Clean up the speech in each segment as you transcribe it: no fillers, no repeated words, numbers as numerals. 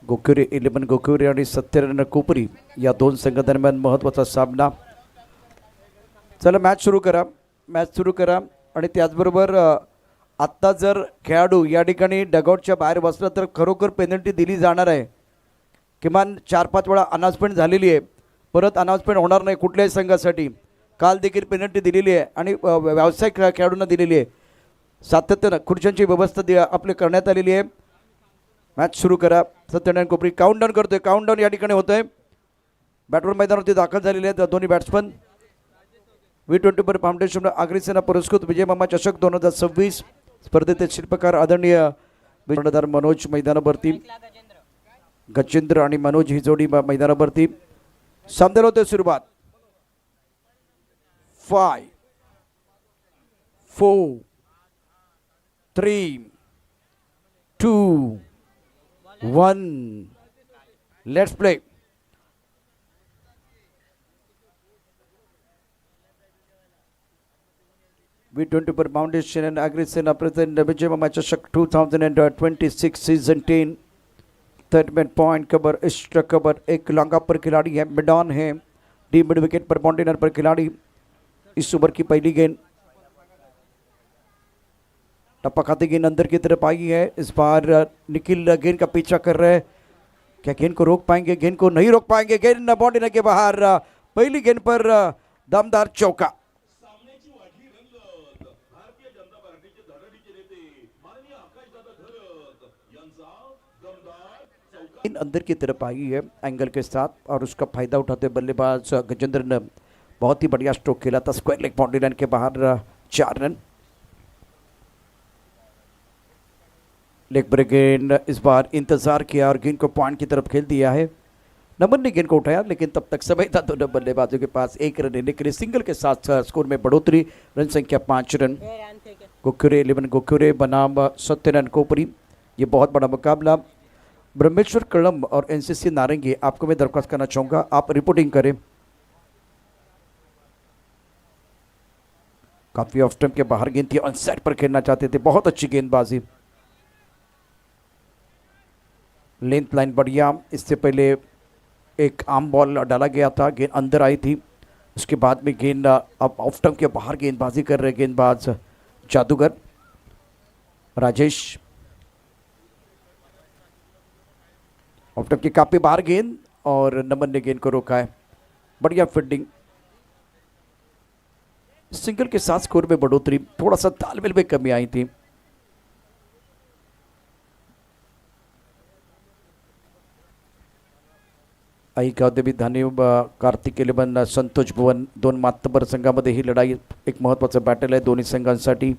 गोक्युरे 11 गोक्युरे आणि सत्यनारायण कोपरी या दोन संघादरम्यान महत्त्वाचा सामना. चला मॅच सुरू करा आणि त्याचबरोबर आत्ता जर खेळाडू या ठिकाणी डगआउटच्या बाहेर बसला तर खरोखर पेनल्टी दिली जाणार आहे. किमान 4-5 वेळा अनाउन्समेंट झालेली आहे, परत अनाउन्समेंट होणार नाही कुठल्याही संघासाठी. काल देखील पेनल्टी दिलेली आहे आणि व्यावसायिक खेळाडूंना दिलेली आहे. सातत्यानं खुर्च्यांची व्यवस्था आपली करण्यात आलेली आहे. मॅच सुरू करा. सत्यनारायण कोपरी काउंटडाऊन करतोय. काउंटडाऊन या ठिकाणी होतोय. बॅटवर मैदानावरती दाखल झालेले आहेत दोन्ही बॅट्समन. V24 फाउंडेशन आग्रेसेना पुरस्कृत विजय मामा चषक 2026 स्पर्धेचे शिल्पकार आदरणीय मनोज मैदानावरती. गजेंद्र आणि मनोज ही जोडी मैदानावरती. सामन्याला होते सुरुवात. 5 4 3 2 1 let's play. V24 foundation and Agrisena present विजय मामा चषक 2026 season 10. Third man point cover extra cover. एक लॉन्ग पर खिलाड़ी है, मिड ऑन है. डी मिड विकेट पर बाउंड्री पर खिलाड़ी. इस ओवर की पहली गेंद टप्पा खाते गेंद अंदर की तरफ आई है. इस बार निखिल गेंद का पीछा कर रहे हैं. क्या गेंद को रोक पाएंगे? गेंद को नहीं रोक पाएंगे. गेंद बाउंड्री के बाहर. पहली गेंद पर दमदार चौका. इन अंदर की तरफ आई है एंगल के साथ और उसका फायदा उठाते बल्लेबाज गजेंद्र ने बहुत ही बढ़िया स्ट्रोक खेला था. स्क्वायर लेग बाउंड्री लाइन के बाहर 4 रन. लेग ब्रेक गेंद इस बार इंतजार किया और गेंद को पॉइंट की तरफ खेल दिया है. नमन ने गेंद को उठाया लेकिन तब तक समय था दोनों बल्लेबाजों के पास 1 रन लेने के लिए. सिंगल के साथ स्कोर में बढ़ोतरी. रन संख्या 5 रन. गोक्युरे 11 गोक्युरे बनाम सत्यनारायण कोपरी. ये बहुत बड़ा मुकाबला. ब्रह्मेश्वर कड़म और एनसीसी नारंगी, आपको मैं दरख्वास्त करना चाहूँगा आप रिपोर्टिंग करें. काफ़ी ऑफ स्टंप के बाहर गेंद थी. ऑन साइड पर खेलना चाहते थे. बहुत अच्छी गेंदबाजी. लेंथ लाइन बढ़िया. इससे पहले एक आर्म बॉल डाला गया था, गेंद अंदर आई थी. उसके बाद में गेंद अब ऑफ स्टंप के बाहर गेंदबाजी कर रहे गेंदबाज जादूगर राजेश. ऑफ स्टंप की काफी बाहर गेंद और नमन ने गेंद को रोका है. बढ़िया फील्डिंग. सिंगल के साथ स्कोर में बढ़ोतरी. थोड़ा सा तालमेल में कमी आई थी. ऐकादेवी धानीव कार्तिक 11 संतोष भुवन दोन मातबर संघामध्ये ही लढाई एक महत्त्वाचं बॅटल आहे दोन्ही संघांसाठी.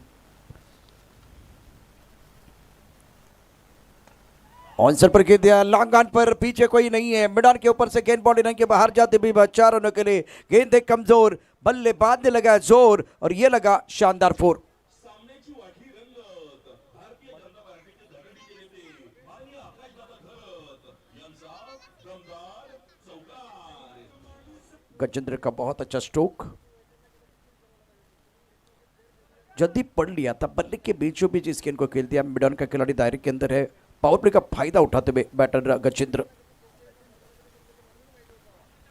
ऑनसर पर गेंद दिया. लॉन्ग ऑन पर पीछे कोई नहीं है. मिडान के ऊपर से गेंद बाउंड्री लाइन के बाहर जाते भी 4 रनों के लिए. गेंद एक कमजोर. बल्लेबाज ने लगाया जोर और ये लगा शानदार 4. गजेंद्र का बहुत अच्छा स्ट्रोक. जल्दी पढ़ लिया था. बल्ले के बीचों बीच इस गेंद को खेल दिया. मिडान का खिलाड़ी दायरे के अंदर है. पावर प्ले का फायदा उठाते हुए बैटर गजेंद्र.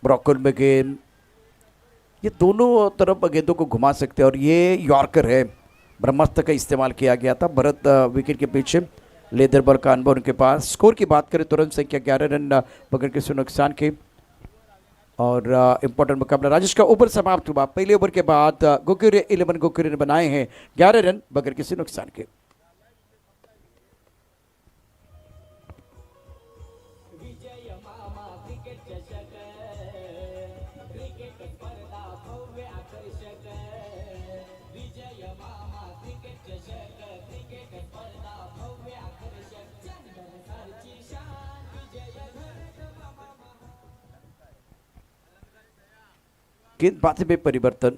ब्रॉकल में गेंद. ये दोनों तरफ गेंदों को घुमा सकते हैं और ये यॉर्कर है. ब्रह्मास्त्र का इस्तेमाल किया गया था. भरत विकेट के पीछे. लेदर बॉल का अनुभव उनके पास. स्कोर की बात करें तुरंत संख्या 11 रन बगैर किसी नुकसान के. और इंपॉर्टेंट मुकाबला राजेश का ओवर समाप्त हुआ. पहले ओवर के बाद गोक्युरे 11 गोक्युरे ने बनाए हैं 11 रन बगैर किसी नुकसान के. गेंदबाजी में परिवर्तन.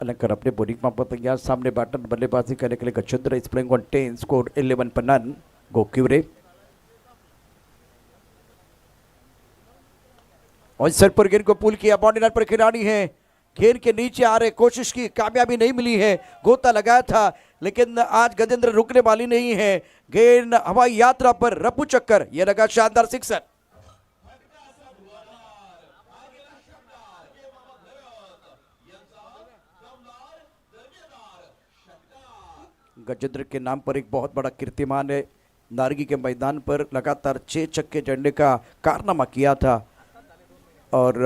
अलंकार अपने बॉलिंग पर तैयार. सामने बैटर बल्लेबाजी करने के लिए Gajendra is playing on 10. Score 11 पर नन. गोक्युरे और सर पर गेंद को पुल किया. बाउंड्री लाइन पर खिलाड़ी है. गेंद के नीचे आ रहे. कोशिश की, कामयाबी नहीं मिली है. गोता लगाया था. लेकिन आज गजेंद्र रुकने वाली नहीं है। गेंद हवाई यात्रा पर रफू चक्कर, यह लगा शानदार सिक्सर। गजेंद्र के नाम पर एक बहुत बड़ा कीर्तिमान है। नारगी के मैदान पर लगातार 6 छक्के जड़ने का कारनामा किया था और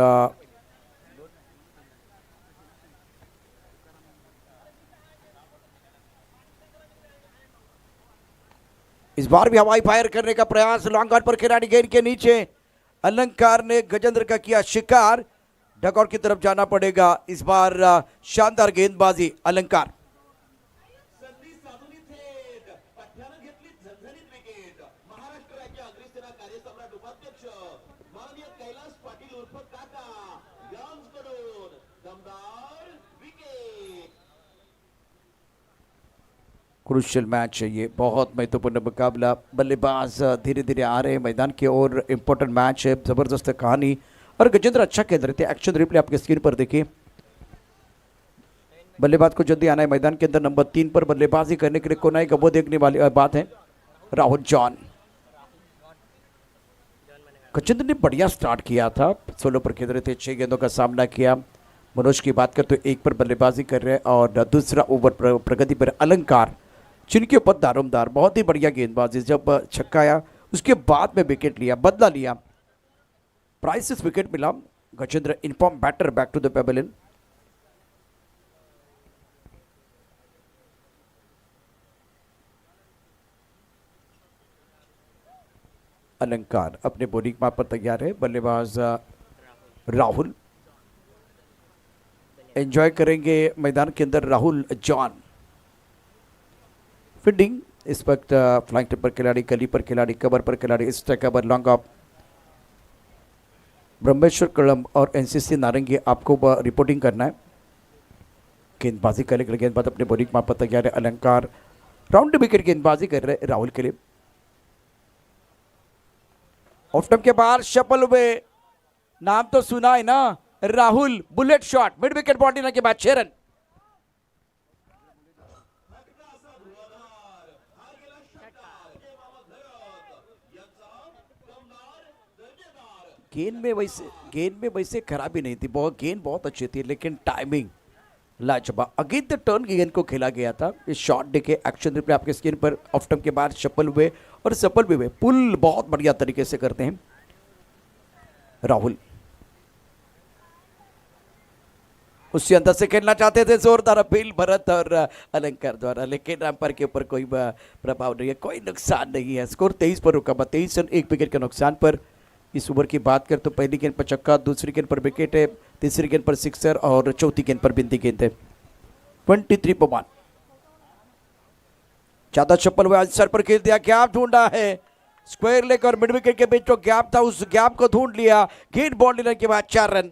इस बार भी हवाई फायर करने का प्रयास, लॉन्ग ऑन पर खिलाड़ी गेंद के नीचे। अलंकार ने गजेंद्र का किया शिकार, डगआउट की तरफ जाना पड़ेगा। इस बार शानदार गेंदबाजी अलंकार। क्रूशियल मैच है ये, बहुत महत्वपूर्ण मुकाबला। बल्लेबाज धीरे धीरे आ रहे हैं मैदान की ओर। इंपॉर्टेंट मैच है, जबरदस्त कहानी। और गजेंद्र अच्छा खेल रहे थे। एक्शन रिप्ले आपके स्क्रीन पर देखिए। बल्लेबाज को जल्दी आना है मैदान के अंदर। नंबर 3 पर बल्लेबाजी करने के लिए कौन आएगा वो देखने वाली बात है। राहुल जॉन। गजेंद्र ने बढ़िया स्टार्ट किया था, 16 पर खेल रहे थे, 6 गेंदों का सामना किया। मनोज की बात कर तो 1 पर बल्लेबाजी कर रहे हैं और दूसरा ओवर प्रगति पर अलंकार, जिनके ऊपर दारोमदार बहुत ही बढ़िया गेंदबाजी। जब छक्का आया उसके बाद में विकेट लिया, बदला लिया, प्राइसेस विकेट मिला। Gajendra in form batter back to the pavilion. Alankar अपने बॉलिंग मार्क पर तैयार है। बल्लेबाज राहुल एंजॉय करेंगे मैदान के अंदर। राहुल जॉन फील्डिंग इस वक्त फ्लाइंग टिप पर खिलाड़ी, गली पर खिलाड़ी, कवर पर खिलाड़ी, strike cover, long off. Brahmeshwar कलम और एनसीसी नारंगी आपको रिपोर्टिंग करना है। गेंदबाजी करने के लिए गेंदबाज अपने बॉलिंग मार्क पर तैयार है। अलंकार राउंड विकेट गेंदबाजी कर रहे हैं राहुल के लिए। ऑफ स्टंप के बाहर शफल हुए, नाम तो सुना है ना, Rahul. Bullet shot, mid wicket boundary के बाद 6 रन। गेंद में वैसे खराबी नहीं थी, गेंद बहुत अच्छी थी, लेकिन टाइमिंग लाजवाब। अगेन द टर्न की गेंद को खेला गया था। इस शॉट देखे एक्शन रिप्ले आपके स्क्रीन पर। ऑफ स्टंप के बाद सफल हुए और सफल भी हुए। पुल बहुत बढ़िया तरीके से करते हैं राहुल। उससे अंदर से खेलना चाहते थे, जोरदार अपील भरत और अलंकार द्वारा, लेकिन अंपायर के ऊपर कोई प्रभाव नहीं है, कोई नुकसान नहीं है। स्कोर 23 पर रुका, 23 रन 1 विकेट के नुकसान पर। इस ओवर की बात कर तो पहली गेंद पर छक्का, दूसरी गेंद पर विकेट है, तीसरी गेंद पर सिक्सर और चौथी गेंद पर बिंदी गेंद है। 23 पर 1। ज्यादा चप्पल हुआ, सर पर खेल दिया, गैप ढूंढा है। स्क्वायर लेग और मिड विकेट के बीच जो गैप था, उस गैप को ढूंढ लिया। गेंद बाउंड्री लाइन के बाद 4 रन।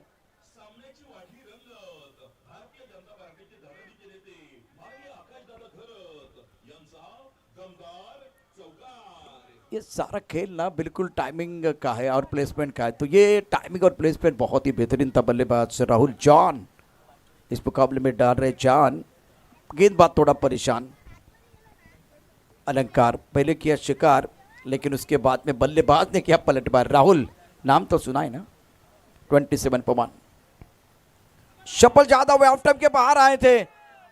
ये सारा खेल ना बिल्कुल टाइमिंग का है और प्लेसमेंट का है, तो ये टाइमिंग और प्लेसमेंट बहुत ही बेहतरीन था बल्लेबाज राहुल जॉन। इस मुकाबले में डाल रहे जॉन, गेंदबाज थोड़ा परेशान। अलंकार पहले किया शिकार, लेकिन उसके बाद में बल्लेबाज ने किया पलटवार। राहुल नाम तो सुना है ना। 27 पर 1। शफल ज्यादा हुए, ऑफ स्टंप के बाहर आए थे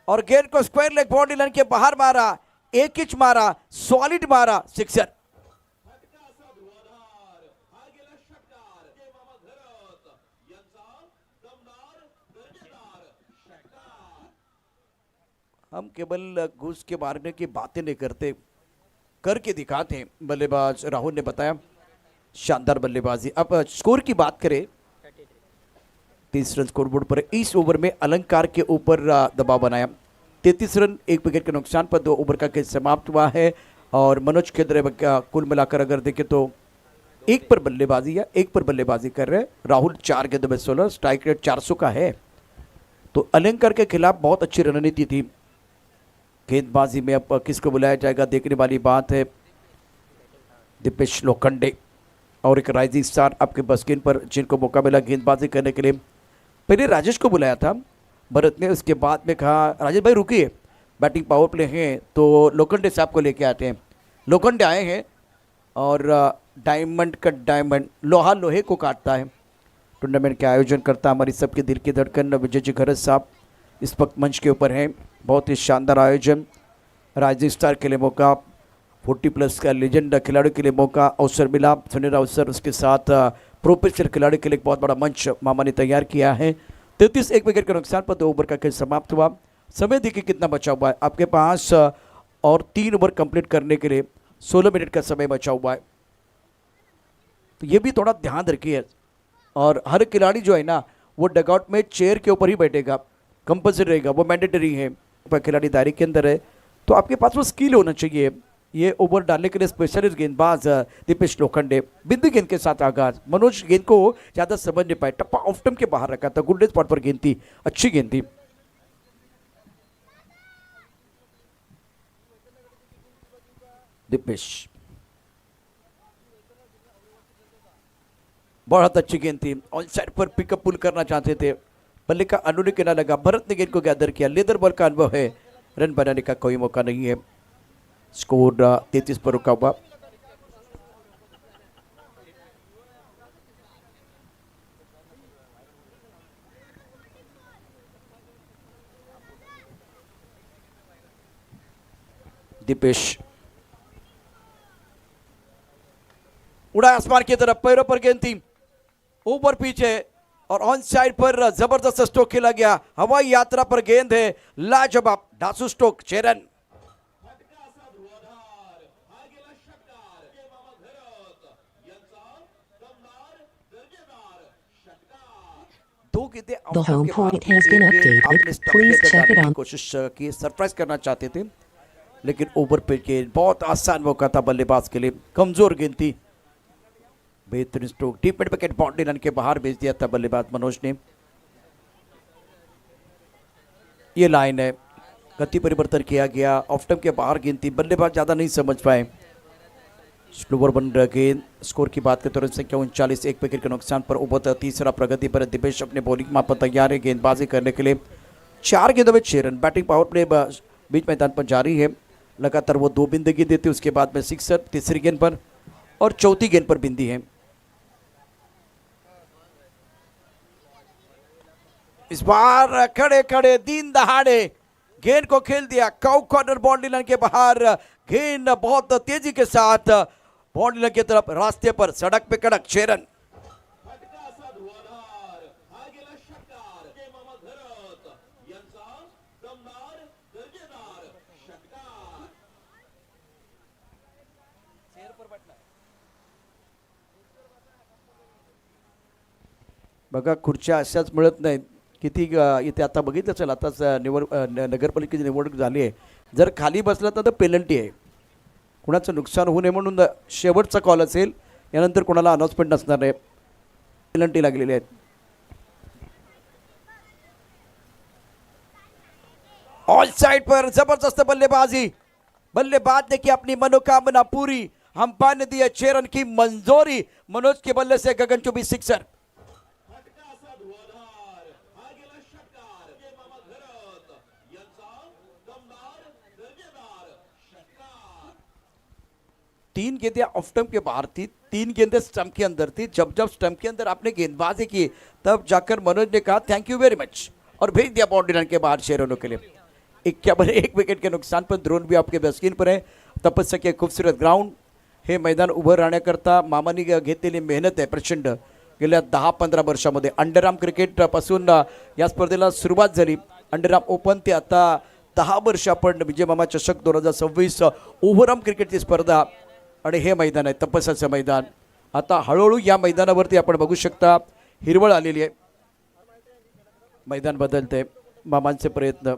और गेंद को स्क्वायर लेग बाउंड्री लाइन के बाहर मारा, एक इंच मारा, सॉलिड मारा, सिक्सर। हम केवल घुस के मारने की बातें नहीं करते, करके दिखाते हैं। बल्लेबाज राहुल ने बताया शानदार बल्लेबाजी। अब स्कोर की बात करें, 30 रन स्कोर बोर्ड पर। इस ओवर में अलंकार के ऊपर दबाव बनाया। 33 रन 1 विकेट के नुकसान पर 2 ओवर का खेल समाप्त हुआ है। और मनोज खेदरे कुल मिलाकर अगर देखें तो 1 पर बल्लेबाजी कर रहे हैं। राहुल 4 गेंदों में 16, स्ट्राइक रेट 400 का है। तो अलंकार के खिलाफ बहुत अच्छी रणनीति थी। गेंदबाजी में अब किसको बुलाया जाएगा देखने वाली बात है। दीपेश लोखंडे और एक राइजिंग स्टार आपके बस्किन पर, जिनको मौका मिला गेंदबाजी करने के लिए। पहले राजेश को बुलाया था भरत ने, उसके बाद में कहा राजेश भाई रुकिए, बैटिंग पावर प्ले है तो लोखंडे साहब को लेके आते हैं। लोखंडे आए हैं और डायमंड का डायमंड लोहा लोहे को काटता है। टूर्नामेंट के आयोजन करता हमारी सबके दिल की धड़कन विजय जी घरत साहब इस वक्त मंच के ऊपर हैं। बहुत ही शानदार आयोजन, राइजिंग स्टार के लिए मौका, 40+ का लेजेंड खिलाड़ी के लिए मौका, अवसर मिला, सुनहरा अवसर, उसके साथ प्रोफेशनल खिलाड़ी के लिए एक बहुत बड़ा मंच मामा ने तैयार किया है। 33 एक विकेट के नुकसान पर 2 ओवर का खेल समाप्त हुआ। समय देखिए कितना बचा हुआ है आपके पास, और 3 ओवर कंप्लीट करने के लिए 16 मिनट का समय बचा हुआ है। तो ये भी थोड़ा ध्यान रखिए। और हर खिलाड़ी जो है ना वो डगआउट में चेयर के ऊपर ही बैठेगा, कंपल्सरी रहेगा, वो मैंडेटरी है। खिलाड़ी दायरे के अंदर है तो आपके पास वो स्किल होना चाहिए। ये ओवर डालने के लिए स्पेशलिस्ट गेंदबाज दीपेश लोखंडे, बिंदी गेंद के साथ आगाज। मनोज गेंद को ज़्यादा समझ नहीं पाए, टप्पा ऑफ स्टंप के बाहर रखा था, गुड स्पॉट पर गेंद थी, अच्छी गेंद थी। दीपेश बहुत अच्छी गेंद थी, ऑन साइड पर पिकअप पुल करना चाहते थे, बल्ले का अनुने के ना लगा, भरत ने गेंद को गैदर किया, लेदर बॉल का अनुभव है, रन बनाने का कोई मौका नहीं है। स्कोर 33 पर रुका हुआ। दीपेश उड़ा आसमान की तरफ, पैरों पर गेंद थी, ऊपर पीछे और ऑन साइड पर जबरदस्त स्ट्रोक खेला गया। हवाई यात्रा पर गेंद है, लाजवाब धांसू stroke, 6 run. The home point has been updated. Please check it on. कोशिश की, सरप्राइज करना चाहते थे लेकिन ओवर पे गेंद बहुत आसान मौका था बल्लेबाज के लिए, कमजोर गेंद थी। बेहतरीन stroke, deep mid wicket, boundary line के बाहर भेज दिया था बल्लेबाज मनोज ने। ये लाइन है, गति परिवर्तन किया गया, ऑफ स्टंप के बाहर गेंद थी, बल्लेबाज ज्यादा नहीं समझ पाए। स्लोवर बन रहा गेंद। स्कोर की बात करें तो संख्या 39, 1 विकेट के नुकसान पर ओवर तीसरा प्रगति पर दिपेश अपने बॉलिंग माप पर तैयार है गेंदबाजी करने के लिए। 4 गेंदों में 6 run. Batting power play beach मैदान पर जारी है, लगातार वो 2 बिंदी देते, उसके बाद में सिक्सर तीसरी गेंद पर और चौथी गेंद पर बिंदी है। इस बार खड़े खड़े दिन दहाड़े गेंद को खेल दिया, काउ कॉर्नर बाउंड्री लाइन के बाहर, गेंद बहुत तेजी के साथ बाउंड्री लाइन की तरफ, रास्ते पर, सड़क पे कड़क, 6 रन। बघा खुर्च्या अशाच मिळत नाहीत, किती इथे आता बघितलं असेल, आताच नगरपालिकेची निवडणूक झाली आहे, जर खाली बसला तर पेनल्टी आहे, कुणाचं नुकसान होऊ नये म्हणून शेवटचा कॉल असेल, यानंतर कोणाला अनाउन्समेंट नसणार आहे, पेनल्टी लागलेली आहे। ऑल साइड पर जबरदस्त बल्लेबाजी, बल्लेबाज ने की अपनी मनोकामना पूरी, अंपायर ने दिया 6 रन की मंजूरी, मनोज के बल्ले से गगनचुंबी सिक्सर। तीन गेंदें ऑफ स्टंप के बाहर थी, 3 गेंदें स्टंप के अंदर थी। जब जब स्टंप के अंदर आपने गेंदबाजी की तब जाकर मनोज ने कहा थैंक यू वेरी मच और भेज दिया बाउंड्री लाइन के बाहर 6 रनों के लिए। 1 विकेट के नुकसान पर ड्रोन भी आपके स्क्रीन पर है। तपस्या के खूबसूरत ग्राउंड हे मैदान उभं राहण्याकरता मामानी घेतलेली मेहनत आहे प्रचंड। गेल्या 10-15 वर्षामध्ये अंडरआर्म क्रिकेट पासून या स्पर्धेला सुरुवात झाली। अंडरआर्म ओपन ते आता 10 वर्ष आपण विजय मामा चषक 2026 ओव्हरआर्म क्रिकेटची स्पर्धा आणि हे मैदान आहे तपस्याचं मैदान। आता हळूहळू या मैदानावरती आपण बघू शकता हिरवळ आलेली आहे, मैदान बदलते, मामांचे प्रयत्न।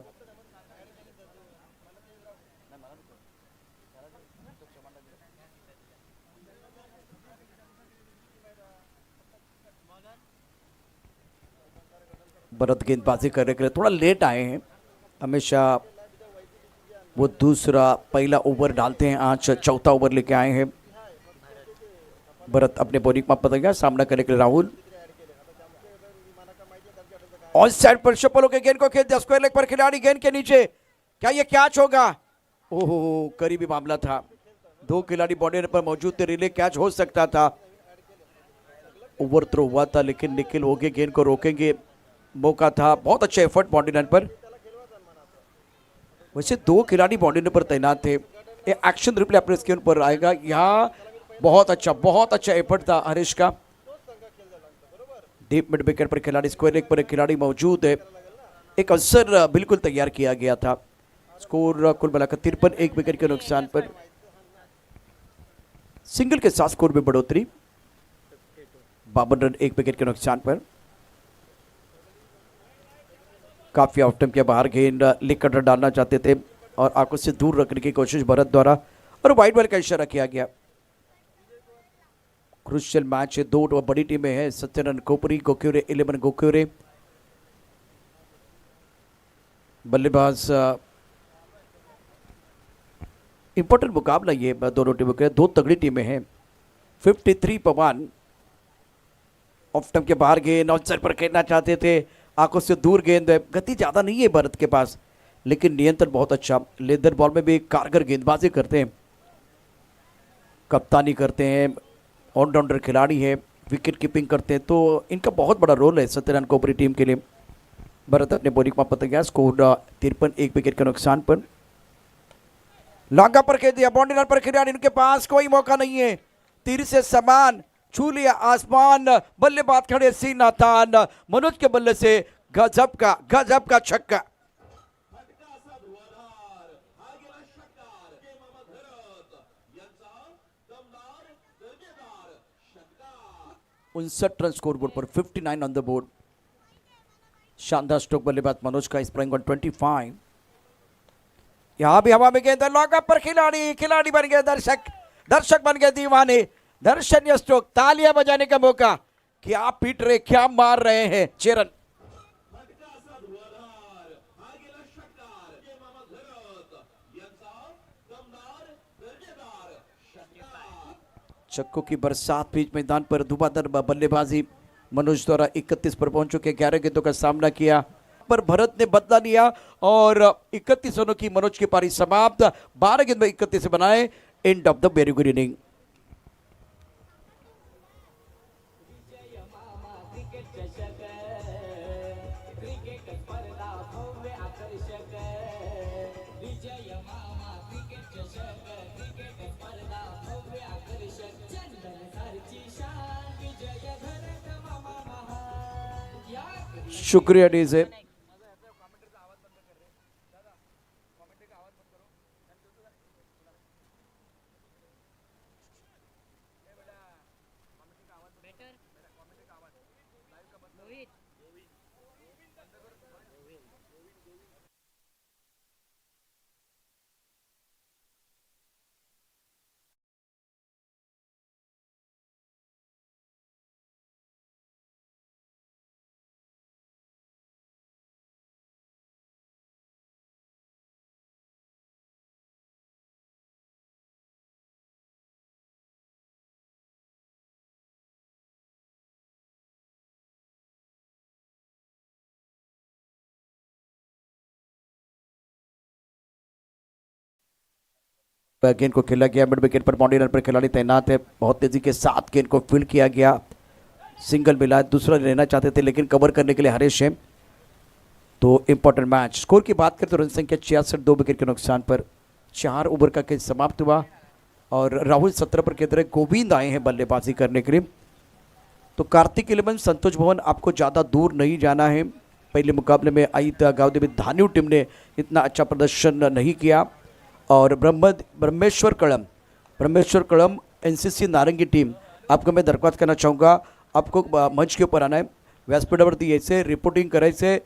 भरत गेंदबाजी करने के लिए थोड़ा लेट आए हैं, हमेशा वो दूसरा पहला ओवर डालते हैं, आज चौथा ओवर लेके आए हैं। भरत अपने बॉलिंग में पता गया, सामना करने के लिए राहुल ऑन साइड पर शपल होकर गेंद को खेल दिया, स्क्वायर लेग पर खिलाड़ी गेंद के नीचे क्या ये कैच होगा? ओहो, करीबी मामला था। दो खिलाड़ी बॉडी पर मौजूद थे, रिले कैच हो सकता था। ओवर थ्रो हुआ था लेकिन निखिल ओगे गेंद को रोकेंगे, मौका था। बहुत अच्छा एफर्ट बॉडी लाइन पर। वैसे दो खिलाड़ी बॉडी लाइन पर तैनात थे। ये एक्शन रिप्ले अपने स्क्रीन पर आएगा। यहाँ बहुत अच्छा एफर्ट था हरीश का। डीप मिड विकेट पर खिलाड़ी, स्क्वायर लेग पर एक खिलाड़ी मौजूद है। एक अवसर बिल्कुल तैयार किया गया था। स्कोर कुल मिलाकर 53, एक विकेट के नुकसान पर। सिंगल के साथ स्कोर में बढ़ोतरी। 52 रन, एक विकेट के नुकसान पर। काफी ऑफ टाइम के बाहर गेंद लेग कटर डालना चाहते थे और आंखों से दूर रखने की कोशिश भरत द्वारा, और वाइड बॉल का इशारा किया गया। क्रूशियल मैच है, दो बड़ी टीमें हैं। सत्यरन कोपरी, गोक्योरे 11 गोक्योरे। बल्लेबाज इंपॉर्टेंट मुकाबला ये दोनों टीमों के, दो तगड़ी टीमें हैं। 53 पवन ऑफ टाइम के बाहर गेंद आउटसाइड पर खेलना चाहते थे, आंखों से दूर गेंद है। गति ज्यादा नहीं है भारत के पास लेकिन नियंत्रण बहुत अच्छा। लेदर बॉल में भी कारगर गेंदबाजी करते हैं, कप्तानी करते हैं, ऑलराउंडर खिलाड़ी है, विकेट कीपिंग करते हैं, तो इनका बहुत बड़ा रोल है सत्यनारायण कोपरी टीम के लिए। भारत अपने बॉलिंग में पता गया। स्कोर 53, एक विकेट के नुकसान पर। लांगा पर खेल दिया, बाउंड्री लाइन पर खिलाड़ी, इनके पास कोई मौका नहीं है। तीर से समान छू लिया आसमान। बल्लेबाज खड़े सी नाथान, मनोज के बल्ले से गजब का छक्का। उनसठ run score board per, 59 on the board. शानदार स्ट्रोक बल्लेबाज मनोज का, स्प्रिंग 125। यहां भी हवा में गेंद, लॉक पर खिलाड़ी बन गए दर्शक बन गए दीवाने। दर्शनीय स्ट्रोक, तालियां बजाने का मौका। क्या पीट रहे, क्या मार रहे हैं चेरन। छक्कों की बरसात बीच मैदान पर। धुआंधार बल्लेबाजी मनोज द्वारा 31 पर पहुंच चुके, 11 गेंदों का सामना किया पर भरत ने बदला लिया और 31 रनों की मनोज की पारी समाप्त। 12 गेंद में 31 बनाए। End of the very good inning. शुक्रिया डीजे। गेंद को खेला गया, मिड विकेट पर बाउंड्री लाइन पर खिलाड़ी तैनात है। बहुत तेजी के साथ गेंद को फील्ड किया गया, सिंगल मिला। दूसरा लेना चाहते थे लेकिन कवर करने के लिए हरीश है। तो इंपॉर्टेंट मैच। स्कोर की बात करें तो रन संख्या 66, 2 विकेट के नुकसान पर। 4 ओवर का खेल समाप्त हुआ और राहुल 17 पर खेल रहे, गोविंद आए हैं बल्लेबाजी करने के लिए। तो कार्तिक 11 संतोष भवन, आपको ज़्यादा दूर नहीं जाना है। पहले मुकाबले में आई गांवदेवी धान्यू टीम ने इतना अच्छा प्रदर्शन नहीं किया और ब्रह्मेश्वर कड़म एनसीसी नारंगी टीम, आपको मैं दरख्वास्त करना चाहूँगा, आपको मंच के ऊपर आना है, व्यासपीठावरती यायचे, रिपोर्टिंग करायचे।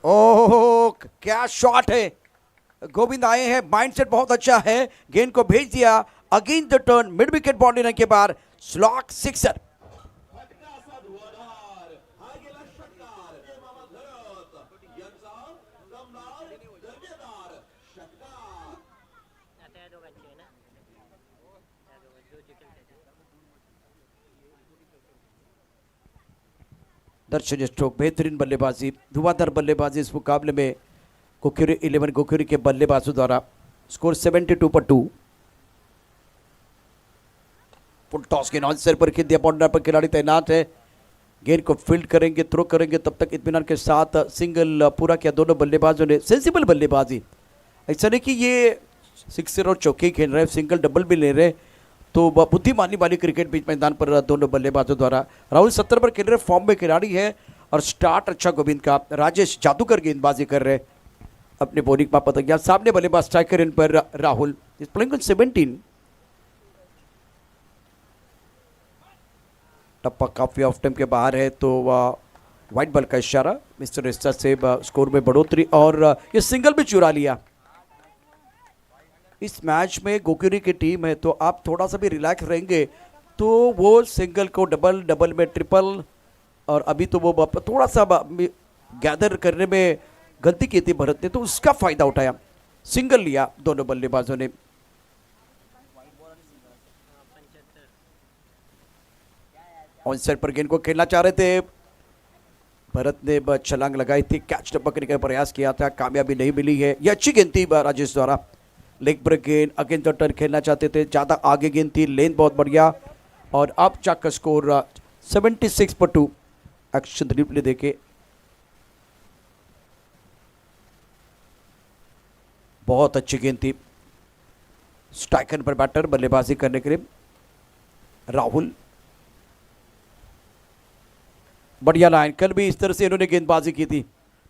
ओह क्या शॉट है, गोविंद आए हैं, माइंडसेट बहुत अच्छा है, गेंद को भेज दिया, again the turn, mid wicket boundary लेने के बाद स्लॉक सिक्सर। दर्शन स्ट्रोक, बेहतरीन बल्लेबाजी, धुआंधार बल्लेबाजी इस मुकाबले में गोक्यूरी 11 गोक्यूरी के बल्लेबाजों द्वारा। स्कोर 72 पर 2। फुल टॉस के आंसर पर खेल दिया, बाउंड्री पर खिलाड़ी तैनात है, गेंद को फील्ड करेंगे, थ्रो करेंगे, तब तक इत्मीनान के साथ सिंगल पूरा किया दोनों बल्लेबाजों ने। सेंसिबल बल्लेबाजी, ऐसा नहीं कि ये सिक्सर और चौके खेल रहे, सिंगल डबल भी ले रहे, तो बुद्धिमानी वाली क्रिकेट बीच मैदान पर दोनों बल्लेबाजों द्वारा। राहुल 70 पर खेल रहे, फॉर्म में खिलाड़ी है और स्टार्ट अच्छा गोविंद का। राजेश जादूगर गेंदबाजी कर रहे अपने बॉलिंग पर पतंगिया, सामने बल्लेबाज striker in per Rahul is playing on 17। टप्पा काफी ऑफ टाइम के बाहर है, तो वाइट बॉल का इशारा, मिस्टर रिस्टा से स्कोर में बढ़ोतरी, और ये सिंगल भी चुरा लिया। इस मैच में गोक्यूरी की टीम है, तो आप थोड़ा सा भी रिलैक्स रहेंगे तो वो सिंगल को डबल, डबल में ट्रिपल, और अभी तो वो थोड़ा सा गैदर करने में गलती की थी भरत ने, तो उसका फायदा उठाया, सिंगल लिया दोनों बल्लेबाजों ने। ऑन साइड पर गेंद को खेलना चाह रहे थे, भरत ने छलांग लगाई थी, कैच पकड़ने का प्रयास किया था, कामयाबी नहीं मिली है। ये अच्छी गेंद थी राजेश द्वारा, लेग ब्रेक गेंद, अगेन द टर्न खेलना चाहते थे, ज़्यादा आगे गेंद थी, लेंथ बहुत बढ़िया, और अब चाक का स्कोर 76 पर 2। एक्शन रिप्ले देखे, बहुत अच्छी गेंद थी, स्ट्राइकर पर बैटर बल्लेबाजी करने के लिए राहुल, बढ़िया लाइन। कल भी इस तरह से इन्होंने गेंदबाजी की थी,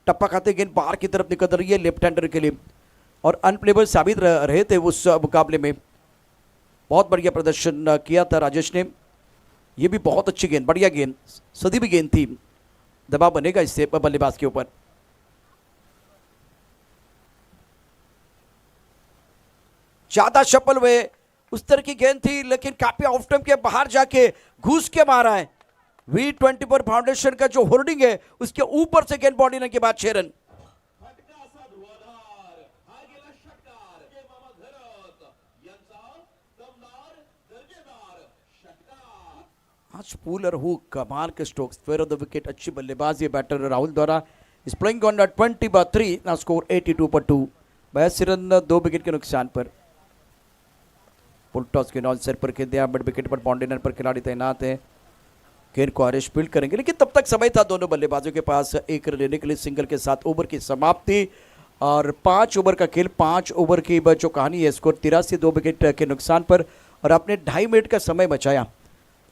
टप्पा खाते गेंद बाहर की तरफ निकल रही है लेफ्ट हैंडर के लिए, और अनप्लेबल साबित रहे थे उस मुकाबले में। बहुत बढ़िया प्रदर्शन किया था राजेश ने, ये भी बहुत अच्छी गेंद, बढ़िया गेंद, सदी भी गेंद थी, दबाव बनेगा इससे बल्लेबाज के ऊपर। ज्यादा शफल हुए उस तरह की गेंद थी, लेकिन काफी ऑफ टाइम के बाहर जाके घुस के मारा है। V24 फाउंडेशन का जो होर्डिंग है उसके ऊपर से गेंद बॉडी के बाद 6 रन। आज पुल और हुक कमाल के strokes, fair of the wicket, अच्छी बल्लेबाजी बैटर राहुल द्वारा। इस प्लेइंग ऑन 20 पर 3, ना स्कोर 82 पर 2। 82 रन 2 विकेट के नुकसान पर। फुल टॉस के नॉन सर पर खेल दिया, मिड विकेट पर बाउंड्री पर खिलाड़ी तैनात है, गेंद को आरिश फील्ड करेंगे, लेकिन तब तक समय था दोनों बल्लेबाजों के पास एक रन लेने के लिए। सिंगल के साथ ओवर की समाप्ति, और 5 ओवर का खेल, 5 ओवर की जो कहानी है, स्कोर 83, 2 विकेट के नुकसान पर। और आपने 2.5 मिनट का समय बचाया,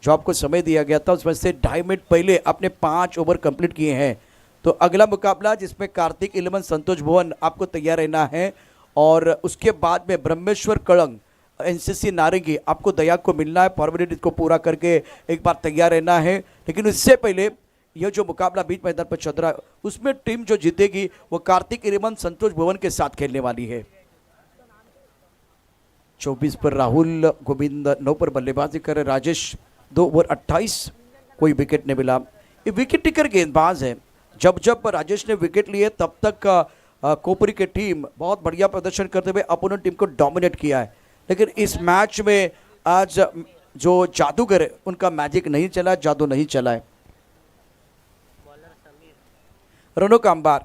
जो आपको समय दिया गया था उसमें से 2.5 मिनट पहले आपने 5 ओवर कंप्लीट किए हैं। तो अगला मुकाबला जिसमें कार्तिक 11 संतोष भुवन आपको तैयार रहना है, और उसके बाद में ब्रह्मेश्वर कड़ंग एनसीसी नारंगी आपको दया को मिलना है, फॉर्मेलिटी को पूरा करके एक बार तैयार रहना है। लेकिन इससे पहले यह जो मुकाबला बीच मैदान पर चल रहा है उसमें टीम जो जीतेगी वो कार्तिक 11 संतोष भुवन के साथ खेलने वाली है। 24 पर राहुल, गोविंद 9 पर बल्लेबाजी करे, राजेश 2 ओवर 28, कोई विकेट नहीं मिला। ये विकेट टेकर गेंदबाज है, जब जब राजेश ने विकेट लिए तब तक कोपरी की टीम बहुत बढ़िया प्रदर्शन करते हुए अपोनेंट टीम को डोमिनेट किया है। लेकिन इस मैच में आज जो जादूगर है उनका मैजिक नहीं चला, जादू नहीं चला है। रनों का अंबार,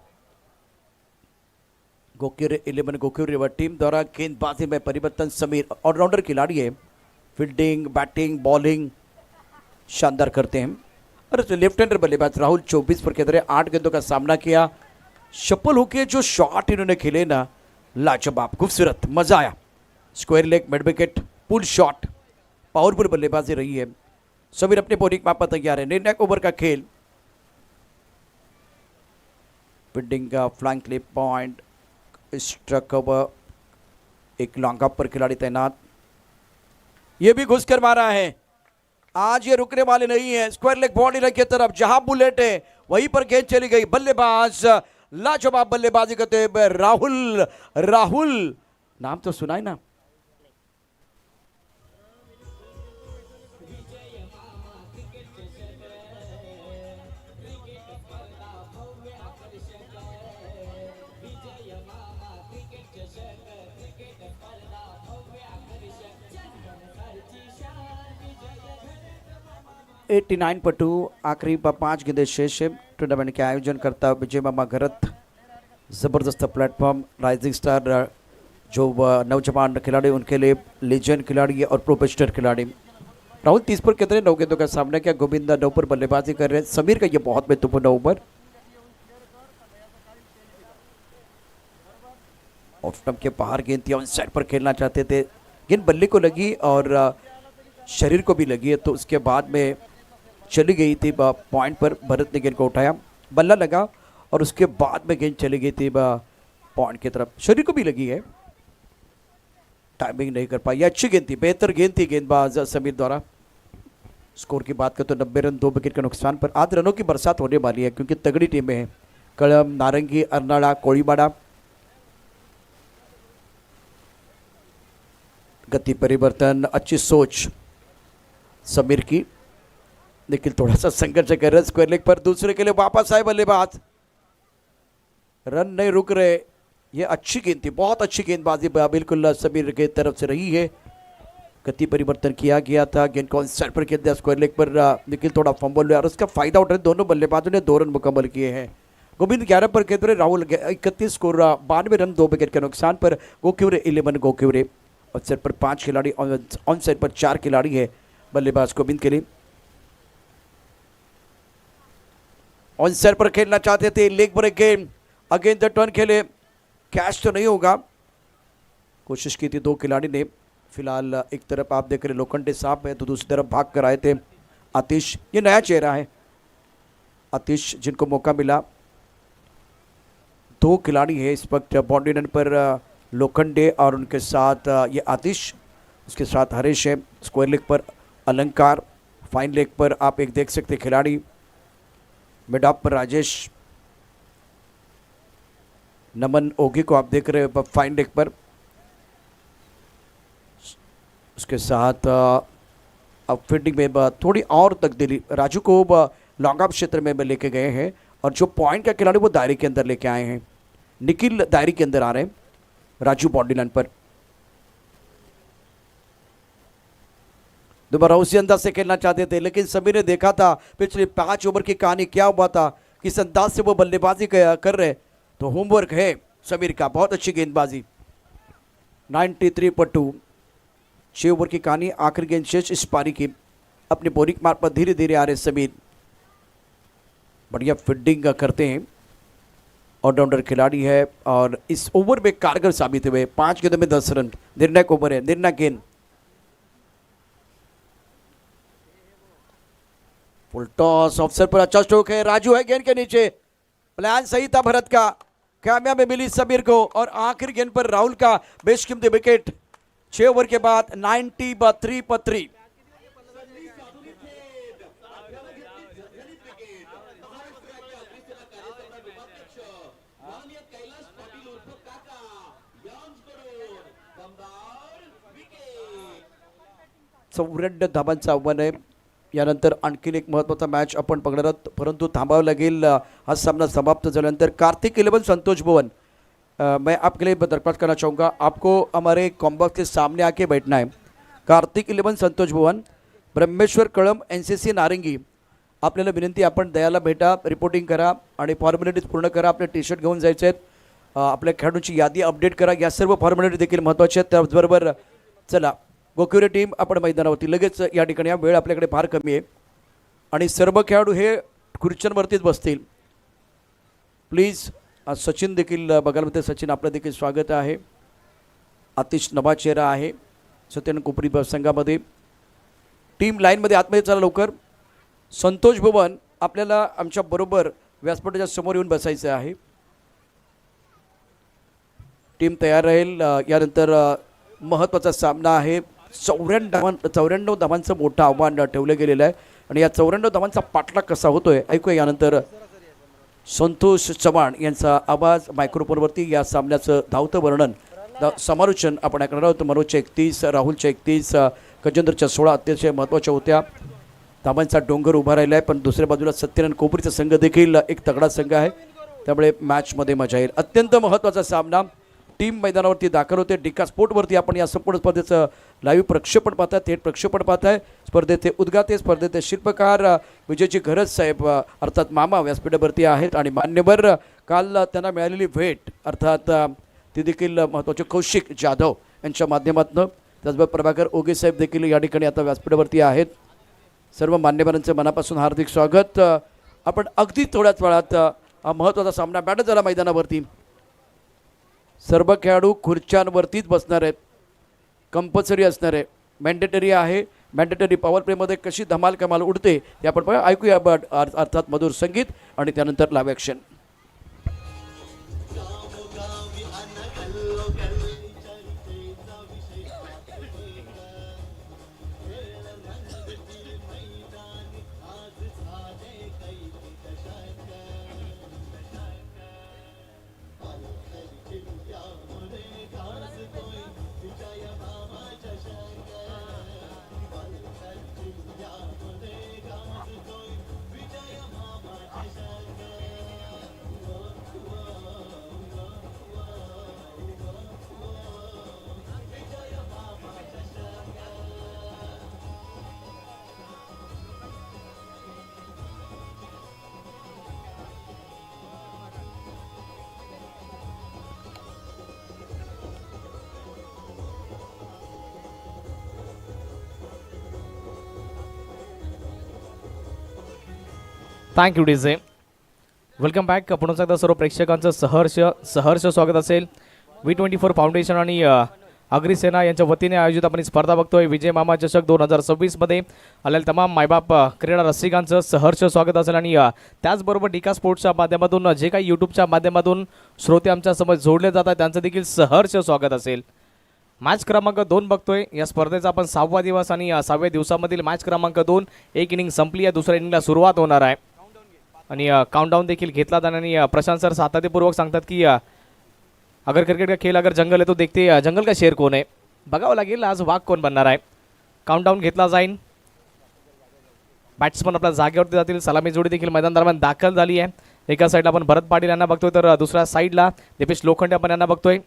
गोक्यूरी 11 गोक्यूरी रिवर टीम द्वारा गेंदबाजी में परिवर्तन। समीर ऑलराउंडर खिलाड़ी है, फील्डिंग, बैटिंग, बॉलिंग शानदार करते हैं। और लेफ्ट हैंडर बल्लेबाज राहुल 24 पर खेल रहे, 8 गेंदों का सामना किया। शफल होके जो शॉट इन्होंने खेले ना, लाजवाब, खूबसूरत, मजा आया। Square leg, mid wicket, pull shot, powerful बल्लेबाजी रही है। समीर अपने बॉलिंग मापा तैयार है, निर्णायक ओवर का खेल। फील्डिंग का flank clip point, struck over, एक लॉन्ग अप पर खिलाड़ी तैनात, ये भी घुस कर मारा है। आज ये रुकने वाले नहीं है, स्क्वायर लेग बॉडी की तरफ, जहां बुलेट है वहीं पर गेंद चली गई। बल्लेबाज लाजवाब बल्लेबाजी करते हुए राहुल राहुल नाम तो सुना है ना। एट्टी 89 आखिरी 5 गेंदे शेष है। टूर्नामेंट के आयोजन करता विजय मामा घरत ज़बरदस्त प्लेटफॉर्म राइजिंग स्टार जो नौजवान खिलाड़ी उनके लिए लेजेंड खिलाड़ी और प्रोफेशनल खिलाड़ी। राहुल 30 पर कितने 9 गेंदों का सामना किया। गोविंदा 9 पर बल्लेबाजी कर रहे हैं। समीर का ये बहुत महत्वपूर्ण ओवर ऑफ स्टंप के बाहर गेंद थी, ऑन साइड पर खेलना चाहते थे। गेंद बल्ले को लगी और शरीर को भी लगी है, तो उसके बाद में चली गई थी पॉइंट पर। भरत ने गेंद को उठाया, बल्ला लगा और उसके बाद में गेंद चली गई थी पॉइंट की तरफ। शरीर को भी लगी है, टाइमिंग नहीं कर पाई। अच्छी गेंद थी, बेहतर गेंद थी गेंदबाज समीर द्वारा। स्कोर की बात करें तो 90 रन 2 विकेट के नुकसान पर। आज रनों की बरसात होने वाली है क्योंकि तगड़ी टीमें हैं। कड़म, नारंगी, अरनाड़ा, कोड़ीबाड़ा। गति परिवर्तन, अच्छी सोच समीर की। लेकिन थोड़ा सा संघर्ष कर रहे स्क्वायर लेग पर। दूसरे के लिए वापस आए बल्लेबाज, रन नहीं रुक रहे। ये अच्छी गेंद थी, बहुत अच्छी गेंदबाजी बिल्कुल समीर के तरफ से रही है। गति परिवर्तन किया गया था, गेंद को साइड पर खेल दिया स्क्वायर लेग पर, लेकिन थोड़ा फंबल हुआ और उसका फायदा उठा दोनों बल्लेबाजों ने 2 रन मुकम्मल किए हैं। गोविंद 11 पर खेल रहे, राहुल 31 स्कोर 92 रन 2 विकेट के नुकसान पर। गोक्यूरे 11 गोक्यूरे। और साइड पर 5 खिलाड़ी, ऑन साइड पर 4 खिलाड़ी है बल्लेबाज गोविंद के लिए। ऑन साइड पर खेलना चाहते थे, leg break game, against the turn खेले, कैच तो नहीं होगा। कोशिश की थी 2 खिलाड़ी ने। फिलहाल एक तरफ आप देख रहे लोखंडे साहब है, तो दूसरी तरफ भाग कर आए थे आतिश। ये नया चेहरा है आतिश, जिनको मौका मिला। 2 खिलाड़ी है इस वक्त बाउंड्री लाइन पर, लोखंडे और उनके साथ ये आतिश, उसके साथ हरीश है। स्क्वायर लेग पर अलंकार, फाइन लेग पर आप एक देख सकते खिलाड़ी। मिड ऑफ पर राजेश, नमन ओगी को आप देख रहे हो फाइन लेग पर। उसके साथ अब फील्डिंग में थोड़ी और तब्दीली, राजू को लॉन्ग ऑफ क्षेत्र में लेके गए हैं और जो पॉइंट का खिलाड़ी वो दायरे के अंदर लेके आए हैं। निखिल दायरे के अंदर आ रहे हैं, राजू बाउंड्री लाइन पर। दोबारा उसी अंदाज से खेलना चाहते थे, लेकिन सभी ने देखा था पिछले 5 ओवर की कहानी क्या हुआ था, किस अंदाज से वो बल्लेबाजी कर रहे। तो होमवर्क है समीर का, बहुत अच्छी गेंदबाजी। 93 पर 2, 6 ओवर की कहानी, आखिरी गेंद शेष इस पारी की। अपने बोरिक मार्ग पर धीरे धीरे आ रहे समीर, बढ़िया फील्डिंग करते हैं, ऑलराउंडर खिलाड़ी है और इस ओवर में कारगर साबित हुए। 5 गेंदों में 10 रन, निर्णायक ओवर है, निर्णायक गेंद। फुल टॉस, ऑफसर पर अच्छा स्ट्रोक है, राजू है गेंद के नीचे। प्लान सही था भरत का, कामयाबी मिली समीर को और आखिरी गेंद पर राहुल का बेशकीमती विकेट। 6 ओवर के बाद 93 पर 3। चौऱ्याण्णव धाबांचा आव्हान आहे। यानंतर आणखीन एक महत्त्वाचा मॅच आपण बघणार आहोत, परंतु थांबावं लागेल। हा सामना समाप्त झाल्यानंतर कार्तिक 11 संतोष भवन, मैं आपके लिए दरख्वास्त करना चाहूँगा, आपको हमारे कॉम्बॉक्स के सामने आके बैठना है। कार्तिक 11 संतोष भवन, ब्रह्मेश्वर कळम, NCC नारंगी। आपल्याला विनंती, आपण दयाला भेटा, रिपोर्टिंग करा आणि फॉर्मॅलिटीज पूर्ण करा। आपले टी शर्ट घेऊन जायचे आहेत, आपल्या खेळाडूंची यादी अपडेट करा, या सर्व फॉर्मॅलिटी देखील महत्त्वाच्या आहेत। त्याचबरोबर चला गोक्युरे टीम आपण मैदानावरती लगेच या ठिकाणी, वेळ आपल्याकडे फार कमी आहे आणि सर्व खेळाडू हे खुर्च्यांवरतीच बसतील। प्लीज सचिन देखील बघायला मिळते, सचिन आपलं देखील स्वागत आहे। आतिश नवा चेहरा आहे सत्यन कोपरी संघामध्ये। टीम लाईनमध्ये आतमध्ये चला लवकर। संतोष भवन, आपल्याला आमच्या बरोबर व्यासपीठाच्या समोर येऊन बसायचं आहे। टीम तयार राहील। यानंतर महत्त्वाचा सामना आहे। 94 धावांचं मोठं आव्हान ठेवलं गेलेलं आहे आणि या 94 धावांचा पाठलाग कसा होतोय ऐकूया यानंतर। संतोष चव्हाण यांचा आवाज मायक्रोफोनवरती या सामन्याचं धावतं वर्णन समालोचन आपण ऐकणार आहोत. मनोजच्या 31, राहुलच्या 31, गजेंद्रच्या 16 अतिशय महत्त्वाच्या होत्या. धावांचा डोंगर उभा राहिला आहे, पण दुसऱ्या बाजूला सत्यनारायण कोपरीचा संघ देखील एक तगडा संघ आहे, त्यामुळे मॅचमध्ये मजा येईल. अत्यंत महत्त्वाचा सामना. टीम मैदानावरती दाखल होते. डिका स्पोर्टवरती आपण या संपूर्ण स्पर्धेचं लाईव्ह प्रक्षेपण पाहताय, थेट प्रक्षेपण पाहताय. स्पर्धेचे उद्गाते, स्पर्धेचे शिल्पकार विजयजी घरत साहेब अर्थात मामा व्यासपीठावरती आहेत आणि मान्यवर काल त्यांना मिळालेली भेट अर्थात ती देखील महत्त्वाचे कौशिक जाधव यांच्या माध्यमातून. त्याचबरोबर प्रभाकर ओगे साहेब देखील या ठिकाणी आता व्यासपीठावरती आहेत. सर्व मान्यवरांचं मनापासून हार्दिक स्वागत. आपण अगदी थोड्याच वेळात महत्त्वाचा सामना बॅट झाला मैदानावरती. सर्व खेळाडू खुर्च्यांवरतीच बसणार आहेत. कंपल्सरी असणार आहे, मॅन्डेटरी आहे. मॅन्डेटरी पॉवर प्लेमध्ये कशी धमाल कमाल उडते ते आपण ऐकूया. अर्थात मधुर संगीत आणि त्यानंतर live action. Thank you DJ. Welcome back. पुन्हा एकदा सर्व प्रेक्षकांचं सहर्ष स्वागत असेल. V24 फाउंडेशन आणि अग्रिसेना यांच्या वतीने आयोजित आपण ही स्पर्धा बघतोय. विजय मामा चषक 2026मध्ये आलेल्या तमाम मायबाप क्रीडा रसिकांचं सहर्ष स्वागत असेल आणि त्याचबरोबर डिका स्पोर्ट्सच्या माध्यमातून जे काही यूट्यूबच्या माध्यमातून श्रोते आमच्या समोर जोडले जातात त्यांचं देखील सहर्ष स्वागत असेल. मॅच क्रमांक 2 बघतोय. या स्पर्धेचा आपण 6वा दिवस आणि 6व्या दिवसामधील मॅच क्रमांक 2. एक इनिंग संपली आहे, दुसऱ्या इनिंगला सुरुवात होणार आहे आणि काउंटडाऊन देखील घेतला जाणार. आणि प्रशांत सर सातत्यपूर्वक सांगतात की अगर क्रिकेट का खेल अगर जंगल आहे तो देखते जंगल का शेर कोण आहे. बघावं लागेल आज वाघ कोण बनणार आहे. काउंटडाऊन घेतला जाईल. बॅट्समन आपल्या जागेवरती जातील. सलामी जोडी देखील मैदान दरम्यान दाखल झाली आहे. एका साईडला आपण भरत पाटील यांना बघतोय तर दुसऱ्या साईडला दीपेश लोखंडे आपण यांना बघतोय.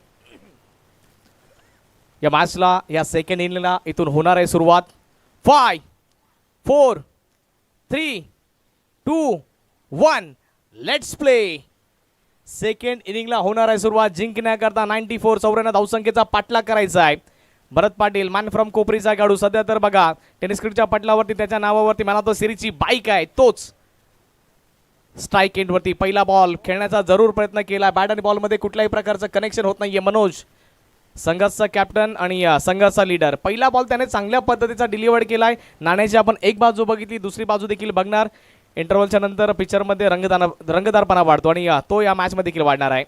या मॅचला या सेकंड इनिंगला इथून होणार आहे सुरुवात. 5 4 3 2 1 लेट्स प्ले. सेकंड इनिंगला होणार आहे सुरुवात. जिंकण्याकरता 94 94 धावसंख्येचा पाठलाग करायचा आहे. भरत पाटील मॅन फ्रॉम कोपरीचा खेळाडू. सध्या तर बघा टेनिस क्रिकेटच्या पटलावरती त्याच्या नावावरती मॅन ऑफ द सिरीजची बाईक आहे. तोच स्ट्राईक एंडवरती पहिला बॉल खेळण्याचा जरूर प्रयत्न केला. बॅट आणि बॉलमध्ये कुठल्याही प्रकारचं कनेक्शन होत नाहीये. मनोज संघाचा कॅप्टन आणि संघाचा लीडर. पहिला बॉल त्याने चांगल्या पद्धतीचा डिलिव्हर केलाय. नाण्याची आपण एक बाजू बघितली, दुसरी बाजू देखील बघणार. इंटरव्हलच्या नंतर पिक्चरमध्ये रंगदारपणा वाढतो आणि तो या मॅचमध्ये देखील वाढणार आहे.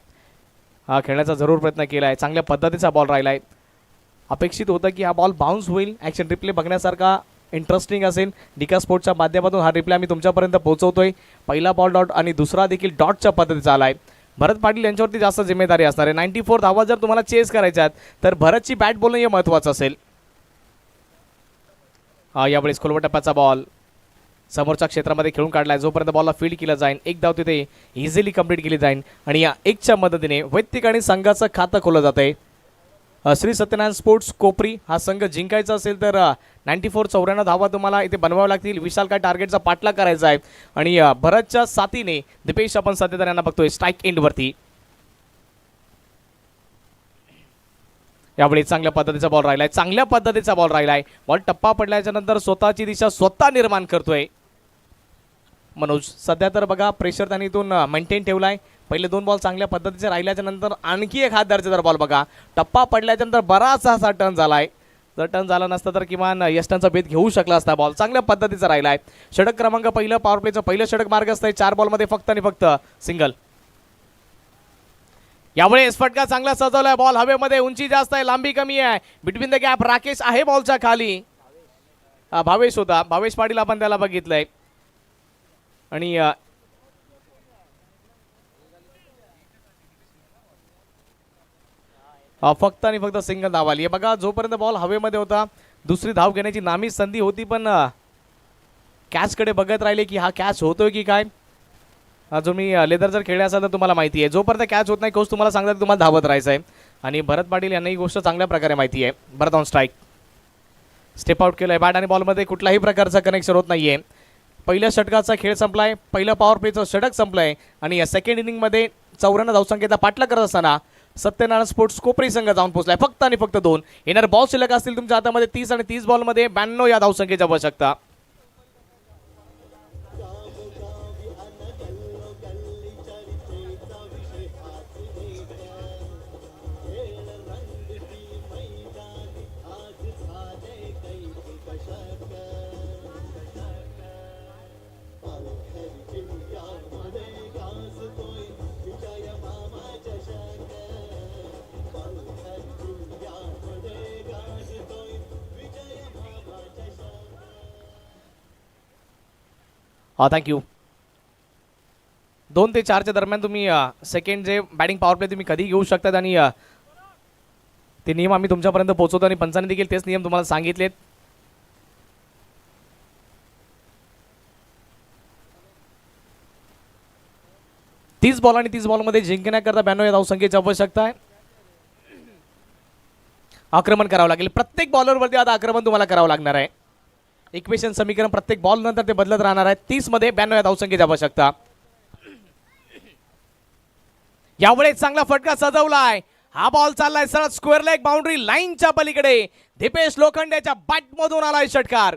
हा खेळण्याचा जरूर प्रयत्न केला आहे. चांगल्या पद्धतीचा बॉल राहिला आहे. अपेक्षित होतं की हा बॉल बाउन्स होईल. ॲक्शन रिप्ले बघण्यासारखा इंटरेस्टिंग असेल. डिका स्पोर्ट्सच्या माध्यमातून हा रिप्ले आम्ही तुमच्यापर्यंत पोहोचवतोय. पहिला बॉल डॉट आणि दुसरा देखील डॉटच्या पद्धतीचा आला आहे. भरत पाटील यांच्यावरती जास्त जिम्मेदारी असणार आहे. 94 धावा जर तुम्हाला चेस करायच्या आहेत तर भरतची बॅट बोलणं हे महत्त्वाचं असेल. यावेळेस खोलवर टप्प्याचा बॉल समोरच्या क्षेत्रामध्ये खेळून काढलाय. जोपर्यंत बॉलला फील्ड केला जाईल एक धाव तिथे इझिली कंप्लीट केली जाईल आणि या एकच्या मदतीने वैयक्तिक आणि संघाचं खातं खोलं जात आहे. श्री सत्यनारायण स्पोर्ट्स कोपरी हा संघ जिंकायचा असेल तर 94 94 धावा तुम्हाला इथे बनवाव्या लागतील. विशाल काय टार्गेटचा पाठलाग करायचा आहे आणि भरतच्या साथीने दीपेश आपण सध्या यांना बघतोय स्ट्राईक एंडवरती. यावेळी चांगल्या पद्धतीचा बॉल राहिलाय. चांगल्या पद्धतीचा बॉल राहिलाय. बॉल टप्पा पडल्याच्या नंतर स्वतःची दिशा स्वतः निर्माण करतोय मनोज. सध्या तर बघा प्रेशर त्यांनी इथून मेंटेन ठेवलाय. पहिले 2 बॉल चांगल्या पद्धतीचे राहिल्याच्या नंतर आणखी एक हात दर्जेदार बॉल बघा. टप्पा पडल्याच्या नंतर बराचसा असा टर्न झालाय. जर टर्न झाला नसता तर किमान यष्टांचा भेद घेऊ शकला असता. बॉल चांगल्या पद्धतीचा राहिलाय. षटक क्रमांक पहिलं पॉवर प्लेचं पहिलं षटक मार्ग असतंय. 4 बॉलमध्ये फक्त आणि फक्त सिंगल. यावेळेस फटका चांगला सजवलाय. बॉल हवेमध्ये, उंची जास्त आहे, लांबी कमी आहे. बिटवीन द गॅप राकेश आहे बॉलच्या खाली. भावेश होता, भावेश पाटील आपण त्याला बघितलंय आणि फक्त आणि फक्त सिंगल धाव आली आहे. बघा जोपर्यंत बॉल हवेमध्ये होता दुसरी धाव घेण्याची नामी संधी होती, पण कॅचकडे बघत राहिले की हा कॅच होतोय की काय. जो मी लेदर जर खेळले असाल तर तुम्हाला माहिती आहे जोपर्यंत कॅच होत नाही कोच तुम्हाला सांगतात तुम्हाला धावत राहायचं आहे. आणि भरत पाटील यांना ही गोष्ट चांगल्या प्रकारे माहिती आहे. भरत ऑन स्ट्राईक, स्टेप आउट केलं आहे. बॅट आणि बॉलमध्ये कुठल्याही प्रकारचं कनेक्शन होत नाही आहे. पहिल्या षटकाचा खेळ संपला आहे, पहिलं पॉवर प्लेचं षटक संपलं आहे आणि या सेकंड इनिंगमध्ये 54 धावसंख्येचा पाठलाग करत असताना सत्यनारायण स्पोर्ट्स कोपरी संघ जाऊन पोहोचलाय. फक्त आणि फक्त 2 येणार बॉल शिल्लक असतील तुमच्या हातामध्ये 30 आणि 30 बॉलमध्ये 92 या धावसंख्येची आवश्यकता. थँक्यू. 2 ते 4च्या दरम्यान तुम्ही सेकंड जे बॅटिंग पॉवर प्ले तुम्ही कधी घेऊ शकतात आणि ते नियम आम्ही तुमच्यापर्यंत पोहोचवतो आणि पंचांनी देखील तेच नियम तुम्हाला सांगितलेत. तीस बॉल आणि 30 बॉलमध्ये जिंकण्याकरता 92 या धावसंख्येची आवश्यकता आहे. आक्रमण करावं लागेल प्रत्येक बॉलरवरती. आता आक्रमण तुम्हाला करावं लागणार आहे. इक्वेशन समीकरण प्रत्येक बॉल नंतर ते बदलत राहणार आहे. 30 मध्ये 92 या धावसंख्येची आवश्यकता. यावेळेस चांगला फटका सजवलाय. हा बॉल चाललाय सरळ स्क्वेअर लेग बाउंड्री लाईनच्या पलीकडे. दीपेश लोखंडेच्या बॅट मधून आलाय षटकार.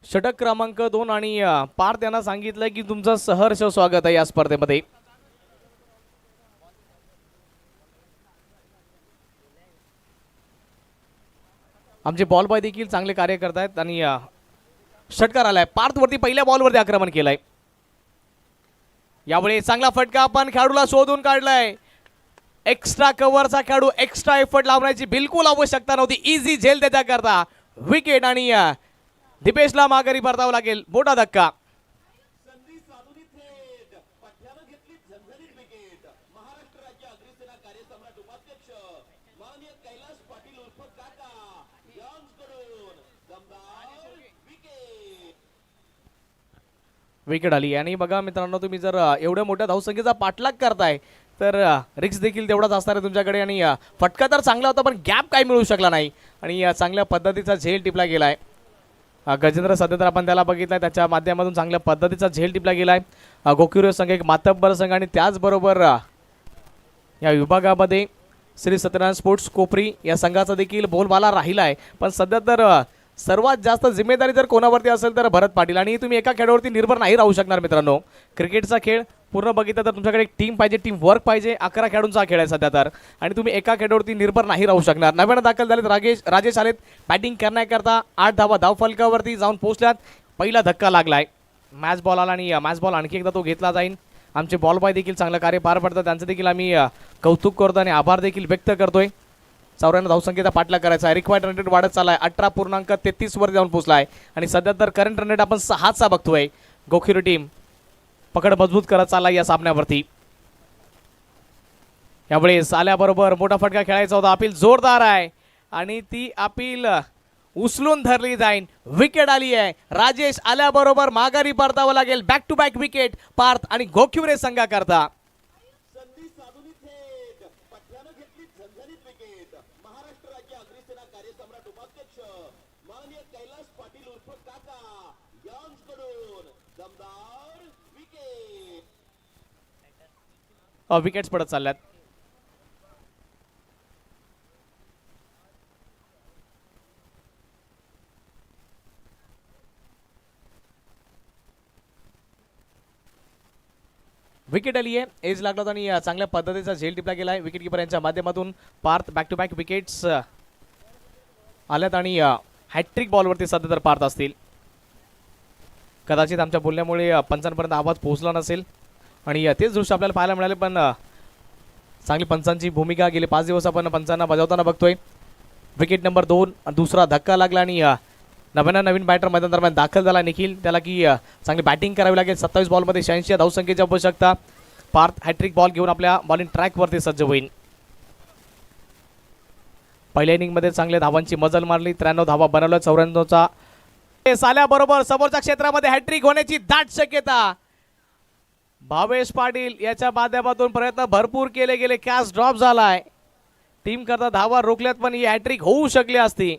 षटक क्रमांक 2 आणि पार्थ यांना सांगितलं की तुमचं सहर्ष स्वागत आहे या स्पर्धेमध्ये. आमचे बॉल बॉय देखील चांगले कार्य करतायत आणि षटकार आलाय. पार्थ वरती पहिल्या बॉलवरती आक्रमण केलंय. यावेळी चांगला फटका आपण खेळाडूला शोधून काढलाय. एक्स्ट्रा कव्हरचा खेळाडू एक्स्ट्रा एफर्ट लावण्याची बिलकुल आवश्यकता नव्हती. इझी झेल त्याच्याकरता विकेट आणि दीपेशला माघारी परतावं लागेल. मोठा धक्का. विकेट आली आणि बघा मित्रांनो तुम्ही जर एवढ्या मोठ्या धावसंख्येचा पाठलाग करताय तर रिक्स देखील तेवढाच असणार आहे तुमच्याकडे. आणि फटका तर चांगला होता पण गॅप काही मिळू शकला नाही आणि चांगल्या पद्धतीचा झेल टिपला गेलाय. गजेंद्र सध्या तर आपण त्याला बघितलाय त्याच्या माध्यमातून चांगल्या पद्धतीचा झेल टिपला गेलाय. गोकुळ संघ एक मातब्बर संघ आणि त्याचबरोबर या विभागामध्ये श्री सत्यनारायण स्पोर्ट्स कोपरी या संघाचा देखील बोलबाला राहिला आहे. पण सध्या तर सर्वात जास्त जिम्मेदारी जर कोणावरती असेल तर भरत पाटील. आणि तुम्ही एका खेळाडूवरती निर्भर नाही राहू शकणार मित्रांनो. क्रिकेटचा खेळ पूर्ण बघितलं तर तुमच्याकडे एक टीम पाहिजे, टीम वर्क पाहिजे. 11 खेळाडूंचा खेळ आहे सध्या तर आणि तुम्ही एका खेळाडूवरती निर्भर नाही राहू शकणार. नव्यानं दाखल झालेत राजेश आलेत बॅटिंग करण्याकरता. 8 धावा धावफलकावरती जाऊन पोहोचल्यात. पहिला धक्का लागलाय. मॅच बॉल आला आणि मॅच बॉल आणखी एकदा तो घेतला जाईल. आमचे बॉल बॉय देखील चांगलं कार्य पार पडतात. त्यांचं देखील आम्ही कौतुक करतो आणि आभार देखील व्यक्त करतोय. 94 धावसंख्येचा पाठलाग करायचा आहे. रिक्वायर्ड रन रेट वाढत चाललाय. 18.33 वर जाऊन पोहोचलाय आणि सध्या तर करंट रन रेट आपण 6चा बघतोय. गोखिरी टीम पकड मजबूत करत चाललाय या सामन्यावरती. यावेळेस आल्याबरोबर मोठा फटका खेळायचा होता. अपील जोरदार आहे आणि ती अपील उचलून धरली जाईल. विकेट आली आहे. राजेश आल्याबरोबर माघारी परतावं लागेल. Back to back wicket Parth आणि गोखिवरे संघाकरता. विकेट्स पडत चालल्यात. विकेट आली आहे. एज लागला होता आणि चांगल्या पद्धतीचा झेल टिपला गेलाय विकेट किपर यांच्या माध्यमातून. Parth back to back wickets आल्यात आणि हॅट्रिक बॉलवरती सध्या तर पार्थ असतील. कदाचित आमच्या बोलण्यामुळे पंचांपर्यंत आवाज पोहोचला नसेल आणि तेच दृश्य आपल्याला पाहायला मिळाले. पण चांगली पंचांची भूमिका गेले 5 दिवस आपण पंचांना बजावताना बघतोय. विकेट नंबर 2, दुसरा धक्का लागला आणि नवीन बॅटर मैदान दरम्यान दाखल झाला निखिल. त्याला की चांगली बॅटिंग करावी लागेल. 27 बॉलमध्ये 86 धावसंख्येची आवश्यकता. पार्थ हॅट्रिक बॉल घेऊन आपल्या बॉलिंग ट्रॅकवरती सज्ज होईल. पहिल्या इनिंगमध्ये चांगल्या धावांची मजल मारली. 93 धावा बनवल्या. 94चा साल्याबरोबर समोरच्या क्षेत्रामध्ये हॅट्रिक होण्याची दाट शक्यता. भावेश पाटील याच्या माध्यमातून प्रयत्न भरपूर केले गेले. कॅच ड्रॉप झालाय. टीम करता धावा रोखल्यात पण ही हॅट्रिक होऊ शकली असती.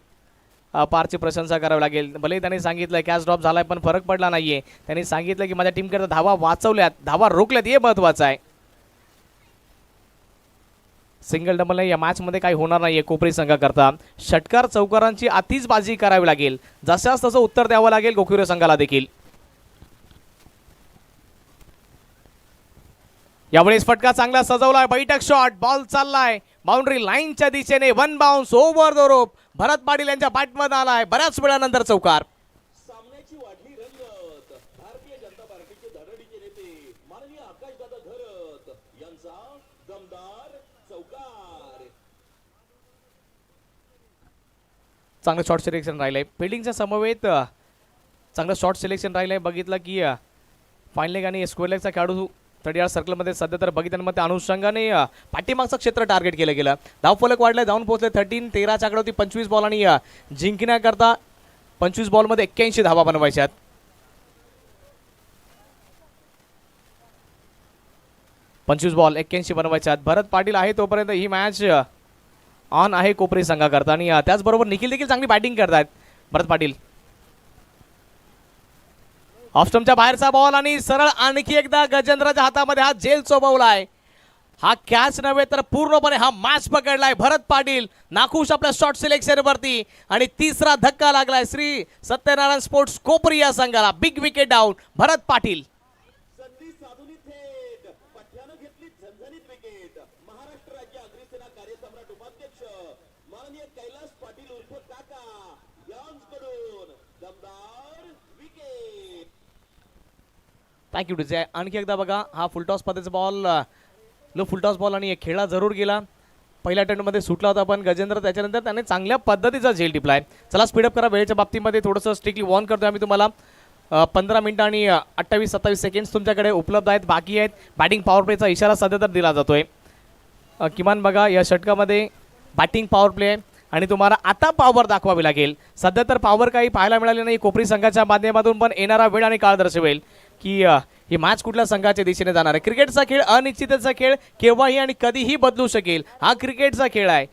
पारची प्रशंसा करावी लागेल. भले त्यांनी सांगितलं कॅच ड्रॉप झालाय पण फरक पडला नाहीये. त्यांनी सांगितलं की माझ्या टीम करता धावा वाचवल्यात, धावा रोखल्यात, हे महत्वाचं आहे. सिंगल डबल या मॅच मध्ये काही होणार नाहीये. कोपरी संघाकरता षटकार चौकारांची अतिच बाजी करावी लागेल. जशास तसं उत्तर द्यावं लागेल गोकुरे संघाला देखील. यावेळेस फटका चांगला सजवलाय. बैठक शॉट, बॉल चाललाय बाउंड्री लाईनच्या दिशेने. 1 बाउन्स ओव्हर द रोप. भरत पाटील यांच्या बॅटमध्ये आलाय. बऱ्याच वेळानंतर चौकार. सामन्याची वाढली रंगत. भारतीय जनता पार्टीचे धडधडीचे नेते माननीय आकाशदादा घरत यांचा दमदार चौकार. चांगलं शॉर्ट सिलेक्शन राहिलंय. फिल्डिंगच्या समवेत चांगलं शॉर्ट सिलेक्शन राहिलंय. बघितलं की फाईन लेग आणि स्क्वेअर लेगचा खेळाडू 30 सर्कलमध्ये सध्या तर बघितल्यामध्ये अनुषंगाने पाठीमागचं क्षेत्र टार्गेट केलं गेलं. धावफलक वाढलाय. जाऊन पोहोचले 13. 13च्या आकडे होती 25 बॉल आणि जिंकण्याकरता 25 बॉलमध्ये 81 धावा बनवायच्यात. पंचवीस बॉल 81 बनवायच्यात. भरत पाटील आहे तोपर्यंत ही मॅच ऑन आहे कोपरी संघाकरता आणि त्याचबरोबर निखिल देखील चांगली बॅटिंग करतायत. भरत पाटील ऑफस्टमच्या बाहेरचा बॉल आणि सरळ आणखी एकदा गजेंद्रच्या हातामध्ये हा जेल चोबवलाय. हा कॅच नव्हे तर पूर्णपणे हा मॅच पकडलाय भरत पाटील. नाखुश आपल्या शॉर्ट सिलेक्शन वरती आणि तिसरा धक्का लागलाय श्री सत्यनारायण स्पोर्ट्स कोपरी या संघाला. बिग विकेट डाऊन भरत पाटील. संधी साधून थेट पठ्यानं घेतली झणझणीत विकेट. महाराष्ट्र राज्य अग्निसेना कार्यसम्राट उपाध्यक्ष माननीय कैलास पाटील उर्फ काका यांकडून दमदार विकेट. Thank you DJ. आणखी एकदा बघा हा फुलटॉस पद्धतीचा बॉल, लो फुलटॉस बॉल आणि खेळा जरूर गेला. पहिल्या अटेम्प्टमध्ये सुटला होता पण गजेंद्र त्याच्यानंतर त्याने चांगल्या पद्धतीचा झेल टिपलाय. चला स्पीडअप करा. वेळेच्या बाबतीमध्ये थोडंसं स्ट्रिक्टली वॉर्न करतोय आम्ही तुम्हाला. 15 मिनिटं आणि 28-27 सेकंड्स तुमच्याकडे उपलब्ध आहेत, बाकी आहेत. बॅटिंग पॉवर प्लेचा इशारा सध्या तर दिला जातोय. किमान बघा या षटकामध्ये बॅटिंग पॉवर प्ले आहे आणि तुम्हाला आता पॉवर दाखवावी लागेल. सध्या तर पॉवर काही पाहायला मिळाली नाही कोपरी संघाच्या माध्यमातून, पण येणारा वेळ आणि काळ दर्शवेल की ही मॅच कुठल्या संघाच्या दिशेने जाणार आहे. क्रिकेटचा खेळ अनिश्चिततेचा खेळ, केव्हाही आणि कधीही बदलू शकेल. हा क्रिकेटचा खेळ आहे.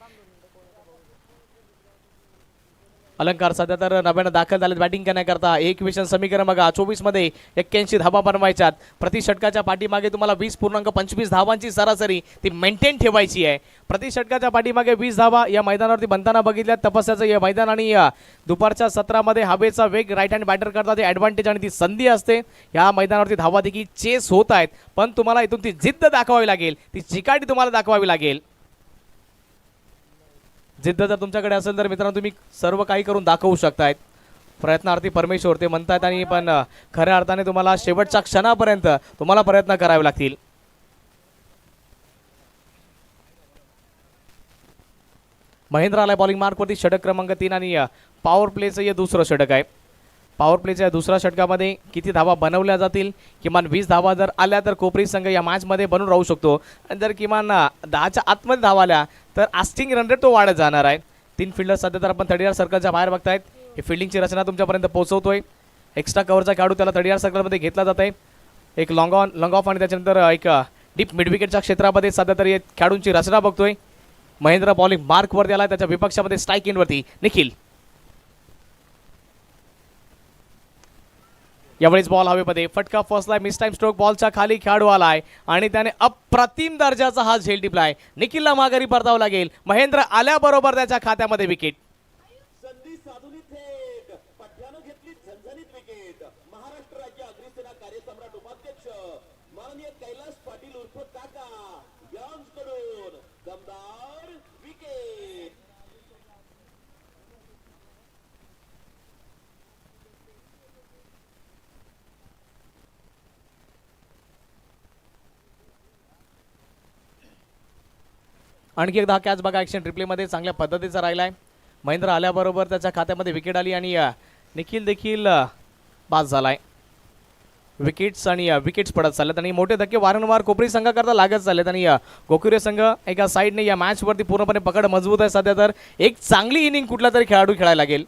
अलंकार सध्या तर नव्यानं दाखल झालेत बॅटिंग करण्याकरता. एक विषय समीकरण बघा 24 मध्ये 81 धावा बनवायच्यात. प्रति षटकाच्या पाठीमागे तुम्हाला 20.25 धावांची सरासरी ती मेंटेन ठेवायची आहे. प्रति षटकाच्या पाठीमागे 20 धावा या मैदानावरती बनताना बघितल्यात. तपस्याचं हे मैदान आणि दुपारच्या सत्रामध्ये हवेचा वेग राईट हँड बॅटर करता ते ॲडव्हान्टेज आणि ती संधी असते. या मैदानावरती धावा देखील चेस होत आहेत, पण तुम्हाला इथून ती जिद्द दाखवावी लागेल, ती चिकाटी तुम्हाला दाखवावी लागेल. जिद्द जर तुमच्याकडे असेल तर मित्रांनो तुम्ही सर्व काही करून दाखवू शकतायत. प्रयत्नार्थी परमेश्वर ते म्हणतात आणि पण खऱ्या अर्थाने तुम्हाला शेवटच्या क्षणापर्यंत तुम्हाला प्रयत्न करावे लागतील. महेंद्र आलाय बॉलिंग मार्कवरती. षटक क्रमांक 3 आणि पॉवर प्लेचं हे दुसरं षटक आहे. पॉवर प्लेच्या दुसऱ्या षटकामध्ये किती धावा बनवल्या जातील? किमान 20 धावा जर आल्या तर कोपरी संघ या मॅचमध्ये बनून राहू शकतो. आणि जर किमान 10च्या आतमध्ये धावा आल्या तर आस्टिंग रन रेट तो वाढत जाणार आहे. 3 फिल्डर सध्या तर आपण 30 सर्कलच्या बाहेर बघतायत. हे फिल्डिंगची रचना तुमच्यापर्यंत पोहोचवतोय. एक्स्ट्रा कव्हरचा खेळाडू त्याला 30 सर्कलमध्ये घेतला जात आहे. एक लॉंग ऑफ आणि त्याच्यानंतर एक डीप मिड विकेटच्या क्षेत्रामध्ये सध्या तर या खेळाडूंची रचना बघतोय. महेंद्र बॉलिंग मार्कवरती आला, त्याच्या विपक्षामध्ये स्ट्राईक इनवरती निखिल. यावेळेस बॉल हवेमध्ये फटका फसलाय. मिस टाइम स्ट्रोक बॉलच्या खाली खेळाडू आलाय आणि त्याने अप्रतिम दर्जाचा हा झेल टिपलाय. निखिलला माघारी परतावं लागेल. महेंद्र आल्याबरोबर त्याच्या खात्यामध्ये विकेट. संधी साधून थेट पठ्यानं घेतली झणझणीत विकेट. महाराष्ट्र राज्य अग्निसेना कार्यसम्राट उपाध्यक्ष माननीय कैलास पाटील उर्फ काका यांकडून दमदार विकेट. आणखी एकदा हा कॅच बघा ॲक्शन रिप्लेमध्ये चांगल्या पद्धतीचा राहिला आहे. महेंद्र आल्याबरोबर त्याच्या खात्यामध्ये विकेट आली आणि निखिल देखील बाद झाला आहे. विकेट्स आणि विकेट्स पडत चालल्यात आणि मोठे धक्के वारंवार कोपरी संघाकरता लागत चाललेत आणि गोकुरे संघ एका साईडने या मॅचवरती पूर्णपणे पकड मजबूत आहे सध्या. तर एक चांगली इनिंग कुठला तरी खेळाडू खेळायला लागेल,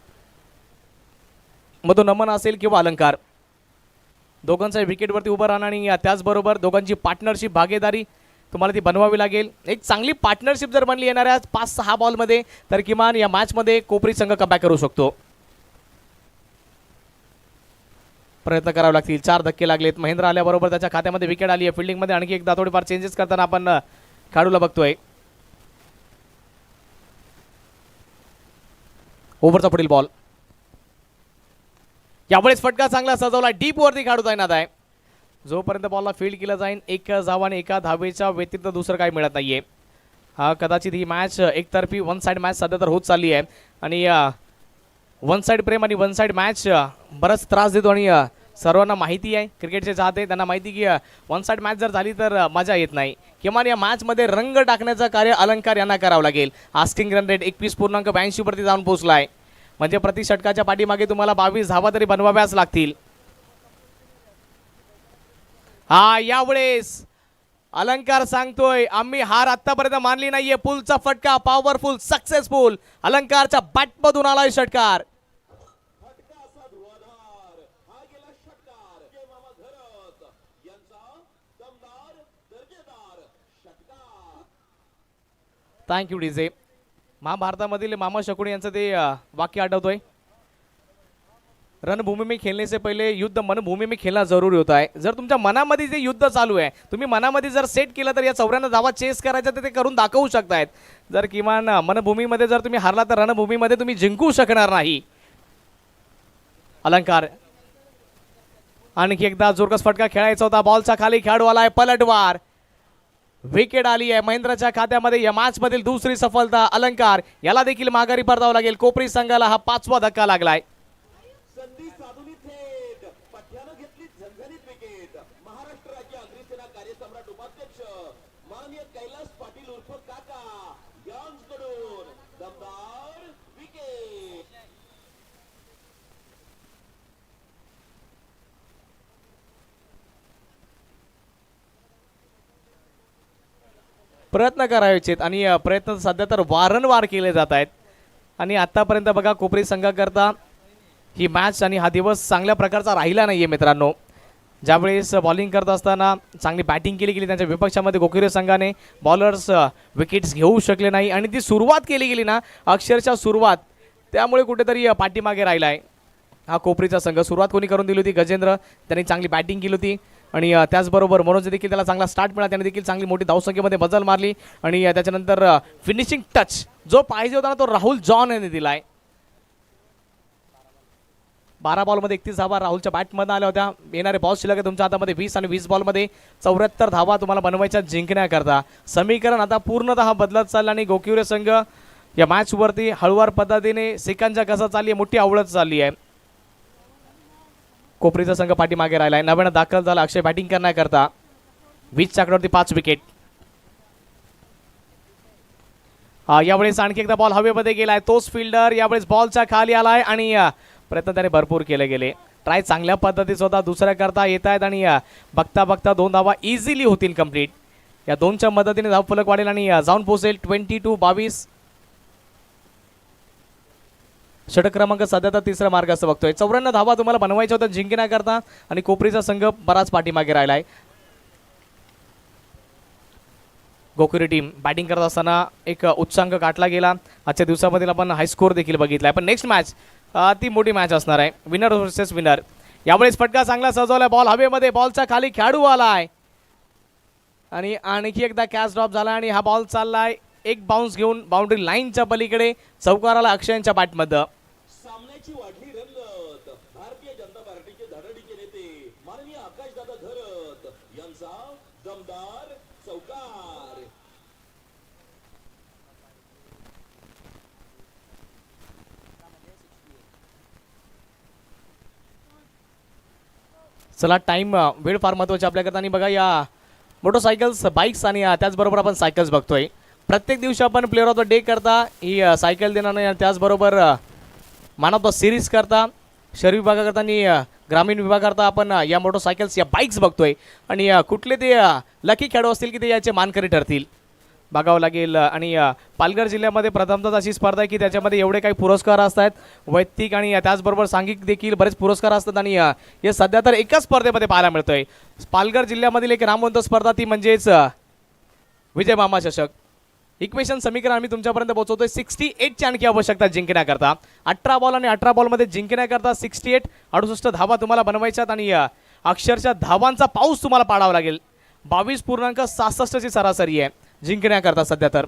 मग तो नमन असेल किंवा अलंकार. दोघांचा विकेटवरती उभं राहणं आणि त्याचबरोबर दोघांची पार्टनरशिप भागीदारी तुम्हाला ती बनवावी लागेल. एक चांगली पार्टनरशिप जर बनली येणाऱ्या 5-6 बॉलमध्ये तर किमान या मॅचमध्ये कोपरी संघ कमबॅक करू शकतो. प्रयत्न करावे लागतील. 4 धक्के लागलेत. महेंद्र आल्याबरोबर त्याच्या खात्यामध्ये विकेट आली आहे. फिल्डिंगमध्ये आणखी एकदा थोडीफार चेंजेस करताना आपण खेळाडूला बघतोय. ओव्हरचा पुढील बॉल. यावेळेस फटका चांगला सजवला. डीप वरती खेळाडू तैनात आहे. जोपर्यंत बॉलला फील्ड केलं जाईल 1 धाव आणि 1 धावेच्या व्यतिरिक्त दुसरं काही मिळत नाहीये. हा कदाचित ही मॅच एकतर्फी वन साइड मॅच सध्या तर होत चालली आहे आणि वन साइड प्रेम आणि वन साइड मॅच बराच त्रास देतो आणि सर्वांना माहिती आहे, क्रिकेटचे चाहते त्यांना माहिती की वन साइड मॅच जर झाली तर मजा येत नाही. किमान या मॅचमध्ये रंग टाकण्याचं कार्य अलंकार यांना करावं लागेल. आस्किंग रन रेट 21.82 वरती जाऊन पोहोचला आहे. म्हणजे प्रति षटकाच्या पाठीमागे तुम्हाला 22 धावा तरी बनवाव्याच लागतील. हा यावेळेस अलंकार सांगतोय आम्ही हार आतापर्यंत मानली नाहीये. पुलचा फटका पॉवरफुल सक्सेसफुल. अलंकारच्या बॅटमधून आलाय षटकार. फटका असा धुवाधार. हा गेला षटकार. के मामा घरत यांचा दमदार दर्जेदार षटकार. Thank you DJ. महाभारतामधील मामा शकुनी यांचं ते वाक्य आठवतोय, रणभूमी में खेलने से पहले युद्ध मनभूमी में खेळणं जरुरी होत आहे. जर तुमच्या मनामध्ये जे युद्ध चालू आहे तुम्ही मनामध्ये जर सेट केलं तर या 94 धावा चेस करायच्या तर ते करून दाखवू शकतायत. जर किमान मनभूमीमध्ये जर तुम्ही हारला तर रणभूमीमध्ये तुम्ही जिंकू शकणार नाही. अलंकार आणखी एकदा जोरकस फटका खेळायचा होता. बॉलचा खाली खेळाडू आलाय. पलटवार. विकेट आली आहे महेंद्रच्या खात्यामध्ये. या मॅच मधील दुसरी सफलता. अलंकार याला देखील माघारी परतावं लागेल. कोपरी संघाला हा 5वा धक्का लागलाय. संधी साधून थेट पठ्यानं घेतली झणझणीत विकेट. महाराष्ट्र राज्य अग्निसेना कार्यसम्राट उपाध्यक्ष माननीय कैलास पाटील उर्फ काका यांच्याकडून दमदार विकेट. प्रयत्न करायचे आणि प्रयत्न सध्या तर वारंवार केले जात आहेत. आणि आतापर्यंत बघा कोपरी संघाकरता ही मॅच आणि हा दिवस चांगल्या प्रकारचा राहिला नाही आहे मित्रांनो. ज्यावेळेस बॉलिंग करत असताना चांगली बॅटिंग केली गेली त्यांच्या विपक्षामध्ये गोकुरे संघाने बॉलर्स विकेट्स घेऊ शकले नाही आणि ती सुरुवात केली गेली ना अक्षरशः सुरुवात त्यामुळे कुठेतरी पाठीमागे राहिला आहे हा कोपरीचा संघ. सुरुवात कोणी करून दिली होती? गजेंद्र. त्यांनी चांगली बॅटिंग केली होती आणि त्याचबरोबर मनोज देखील त्याला चांगला स्टार्ट मिळाला. त्याने देखील चांगली मोठी धावसंख्येमध्ये बदल मारली आणि त्याच्यानंतर फिनिशिंग टच जो पाहिजे होता ना तो राहुल जॉन यांनी दिला आहे. 12 बॉलमध्ये 31 धावा राहुलच्या बॅटमधून आल्या होत्या. येणारे बॉल शिल्लक आहे तुमच्या हातामध्ये 20 आणि 20 बॉलमध्ये 74 धावा तुम्हाला बनवायच्या जिंकण्याकरता. समीकरण आता पूर्णतः बदलत चाललं आणि गोकुरे संघ या मॅचवरती हळूवार पद्धतीने सेकंदच्या कसा चालली आहे मोठी आवडत चालली आहे. कोपरीचा संघ पाठीमागे राहिला आहे. नव्यानं दाखल झाला अक्षय बॅटिंग करण्याकरता. 20 च्या आकड्यावरती 5 विकेट. यावेळेस आणखी एकदा बॉल हवेमध्ये गेलाय. तोच फिल्डर यावेळेस बॉलच्या खाली आलाय आणि प्रयत्न त्याने भरपूर केले गेले. ट्राय चांगल्या पद्धतीचा होता. दुसऱ्या करता येत आहेत आणि बघता बघता 2 धावा इझिली होतील कंप्लीट. या 2च्या मदतीने धाव फलक वाढेल आणि जाऊन पोहोचेल 22-22. षटक क्रमांक सध्या तर 3रा मार्ग असं बघतोय. 94 धावा तुम्हाला बनवायच्या होत्या जिंकण्याकरता आणि कोपरीचा संघ बराच पाठीमागे राहिलाय. गोकुरे टीम बॅटिंग करत असताना एक उच्चांक गाठला गेला. आजच्या दिवसामधील आपण हाय स्कोर देखील बघितलाय. पण नेक्स्ट मॅच ती मोठी मॅच असणार आहे. Winner versus winner. यावेळेस फटका चांगला सजवलाय. बॉल हवेमध्ये. बॉलच्या खाली खेळाडू आलाय आणि आणखी एकदा कॅच ड्रॉप झाला आणि हा बॉल चाललाय एक बाउन्स घेऊन बाउंड्री लाईनच्या पलीकडे चौकाराला अक्षयांच्या बॅटमध्ये. सामन्याची वाढली रंगत. भारतीय जनता पार्टीचे धडाडीचे नेते माननीय आकाशदादा घरत यांचा दमदार चौकार. चला टाइम वेळ फार महत्त्वाची आपल्याकरता आणि बघा या मोटरसायकल्स बाईक्स आणि त्याचबरोबर आपण सायकल्स बघतोय. प्रत्येक दिवशी आपण प्लेअर ऑफ द डे करता ही सायकल देणार नाही, आणि त्याचबरोबर मॅन ऑफ द सिरीज करता शहरी विभागाकरता आणि ग्रामीण विभागाकरता आपण या मोटरसायकल्स या बाईक्स बघतोय. आणि कुठले ते लकी खेळाडू असतील की ते याचे मानकरी ठरतील बघावं लागेल. आणि पालघर जिल्ह्यामध्ये प्रथमतः अशी स्पर्धा आहे की त्याच्यामध्ये एवढे काही पुरस्कार असतात वैयक्तिक आणि त्याचबरोबर सांघिक देखील बरेच पुरस्कार असतात. आणि हे सध्या तर एकाच स्पर्धेमध्ये पाहायला मिळतोय. पालघर जिल्ह्यामधील एक नामवंत स्पर्धा ती म्हणजेच विजय मामा चषक. इक्वेशन समीकरण आम्ही तुमच्यापर्यंत पोहोचवतोय 68ची आणखी आवश्यकता जिंकण्याकरता. 18 बॉल आणि 18 बॉलमध्ये जिंकण्याकरता 68 68 धावा तुम्हाला बनवायच्यात. आणि अक्षरशः धावांचा पाऊस तुम्हाला पाडावा लागेल. 22.66ची सरासरी आहे जिंकण्याकरता सध्या तर.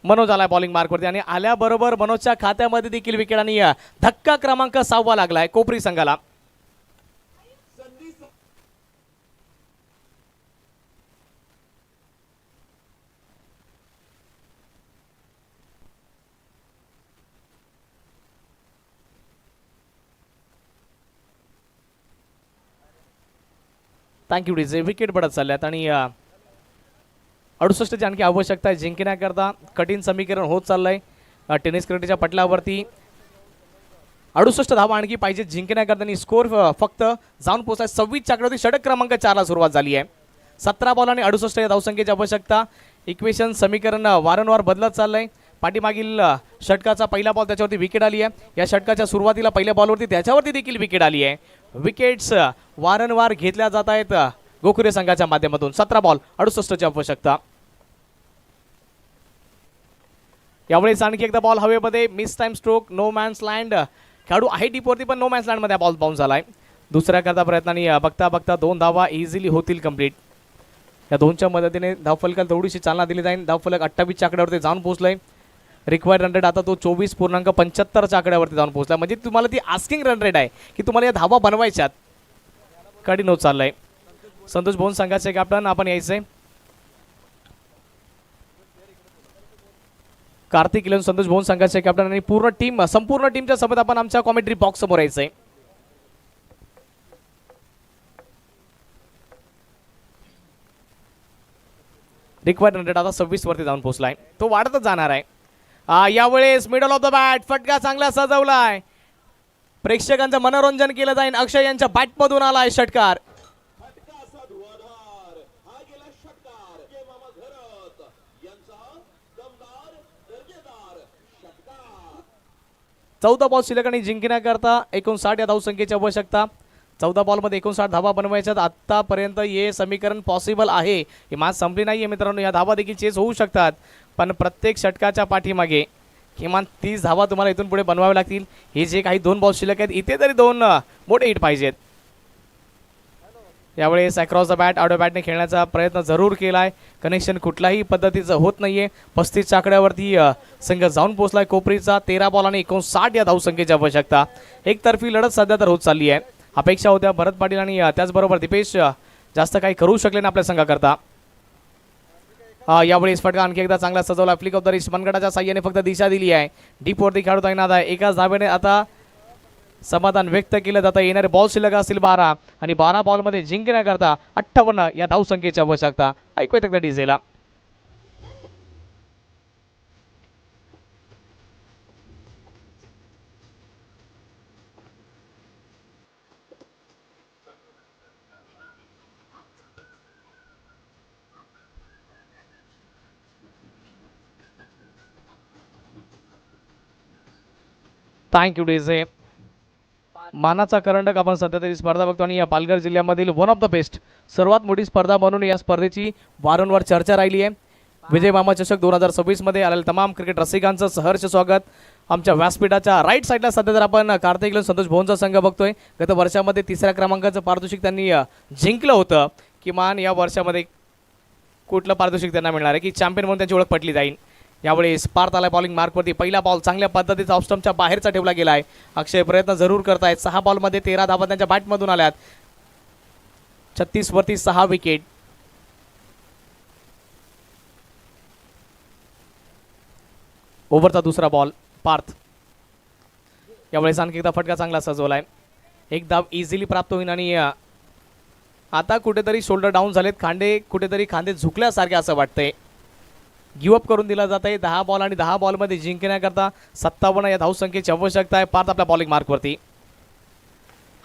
मनोज आलाय बॉलिंग मार्कवरती आणि आल्याबरोबर मनोजच्या खात्यामध्ये देखील विकेट. आणि धक्का क्रमांक 6 लागलाय कोपरी संघाला. Thank you DJ. विकेट पडत चालल्यात आणि 68ची आणखी आवश्यकता आहे जिंकण्याकरता. कठीण समीकरण होत चाललंय टेनिस क्रिकेटच्या पटलावरती. 68 धावा आणखी पाहिजे जिंकण्याकरता. आणि स्कोर फक्त जाऊन पोहोचाय 26 आकड्यावरती. षटक क्रमांक 4ला सुरुवात झाली आहे. 17 बॉल आणि 68 या धावसंख्येची आवश्यकता. इक्वेशन समीकरण वारंवार बदलत चाललंय. पाठीमागील षटकाचा पहिला बॉल त्याच्यावरती विकेट आली आहे. या षटकाच्या सुरुवातीला पहिल्या बॉलवरती त्याच्यावरती देखील विकेट आली आहे. विकेट्स वारंवार घेतल्या जात आहेत गोखुरे संघाच्या माध्यमातून. 17 बॉल 68ची आवश्यकता. यावेळेस आणखी एकदा बॉल हवेमध्ये. Mistime stroke no man's land. खेळाडू आहे डीपवरती पण नो मॅन्स लँडमध्ये बॉल बाउन्स झालाय. दुसऱ्या करता प्रयत्नाने बघता बघता 2 धावा इझिली होतील कंप्लीट. या 2च्या मदतीने धावफलकाला थोडीशी चालना दिली जाईल. धावफलक 28च्या आकड्यावरती जाऊन पोहोचलाय. रिक्वायर्ड रन रेट आता तो 24.75च्या आकड्यावरती जाऊन पोहोचला. म्हणजे तुम्हाला ती आस्किंग रन रेट आहे की तुम्हाला या धावा बनवायच्यात. कठीण होत चाललंय. संतोष भोन संघाचे कॅप्टन आपण यायचंय. कार्तिक इलेवन संतोष भोन संघाचे कॅप्टन आणि पूर्ण टीम संपूर्ण टीमच्या सोबत आपण आमच्या कॉमेंट्री बॉक्स समोर यायचंय. रिक्वायर्ड रन रेट आता 26 वरती जाऊन पोहोचलाय. तो वाढतच जाणार आहे. यावेळेस मिडल ऑफ द बॅट फटका चांगला सजवलाय. प्रेक्षकांचं मनोरंजन केलं जाईल. अक्षय यांच्या बॅटमधून आलाय षटकार. फटका असा धुवाधार हा गेला षटकार. विजय मामा घरत यांचा दमदार दर्जेदार षटकार. 14 बॉल शिल्लक आणि जिंकण्याकरता 59 या धावसंख्येची आवश्यकता. 14 बॉलमध्ये 59 धावा बनवायच्यात. आतापर्यंत हे समीकरण पॉसिबल आहे. ही मॅच संपली नाहीये मित्रांनो. या धावा देखील चेस होऊ शकतात पण प्रत्येक षटकाच्या पाठीमागे किमान 30 धावा तुम्हाला इथून पुढे बनवावे लागतील. हे जे काही 2 बॉल शिल्लक आहेत इथे तरी 2 मोठे हिट पाहिजेत. यावेळेस अक्रॉस द बॅट आउट बॅटने खेळण्याचा प्रयत्न जरूर केलाय. कनेक्शन कुठल्याही पद्धतीचं होत नाहीये. 35च्या आकड्यावरती संघ जाऊन पोहोचलाय कोपरीचा. 13 बॉल आणि 59 या धावसंख्येची आवश्यकता. एकतर्फी लढत सध्या तर होत चालली आहे. अपेक्षा होत्या भरत पाटील आणि त्याचबरोबर दीपेश जास्त काही करू शकले ना आपल्या संघाकरता. यावेळी फटका आणखी एकदा चांगला सजवला. फ्लिक ऑफ द रिस्ट मनगटाच्या साह्याने फक्त दिशा दिली आहे. डीपवरती खेळू तैनात आहे. एकाच धाब्याने आता समाधान व्यक्त केलं जातं. येणारे बॉल शिल्लक असतील 12 आणि 12 बॉलमध्ये जिंकण्याकरता 58 या धावसंख्येची आवश्यकता. ऐकूयात एकदा डीजेला. Thank you DJ. मानाचा करंडक आपण सध्या तरी स्पर्धा बघतो आणि या पालघर जिल्ह्यामधील वन ऑफ द बेस्ट सर्वात मोठी स्पर्धा म्हणून या स्पर्धेची वारंवार चर्चा राहिली आहे. विजय मामा चषक 2026 मध्ये आलेल्या तमाम क्रिकेट रसिकांचं सहर्ष स्वागत. आमच्या व्यासपीठाच्या राईट साईडला सध्या तर आपण कार्तिक इलेवन संतोष भोनचा संघ बघतोय. गत वर्षामध्ये 3ऱ्या क्रमांकाचं पारितोषिक त्यांनी जिंकलं होतं. किमान या वर्षामध्ये कुठलं पारितोषिक त्यांना मिळणार आहे की चॅम्पियन म्हणून त्यांची ओळख पटली जाईल. यावेळी पार्थ आलाय बॉलिंग मार्कवरती. पहिला बॉल चांगल्या पद्धतीचा ऑफस्टम्पच्या बाहेरचा ठेवला गेलाय. अक्षय प्रयत्न जरूर करतायत. 6 बॉलमध्ये 13 धावा त्यांच्या बॅटमधून आल्यात. 36 वरती 6 विकेट. ओव्हरचा दुसरा बॉल पार्थ. यावेळेस आणखी एकदा फटका चांगला सजवलाय. एक धाव इझिली प्राप्त होईल आणि आता कुठेतरी शोल्डर डाऊन झालेत, कुठेतरी खांदे झुकल्यासारखे असं वाटतंय. गिवअप करून दिला जात आहे. 10 बॉल आणि 10 बॉलमध्ये जिंकण्याकरता 57 या धावसंख्येची आवश्यकता आहे. पार्थ आपल्या बॉलिंग मार्कवरती.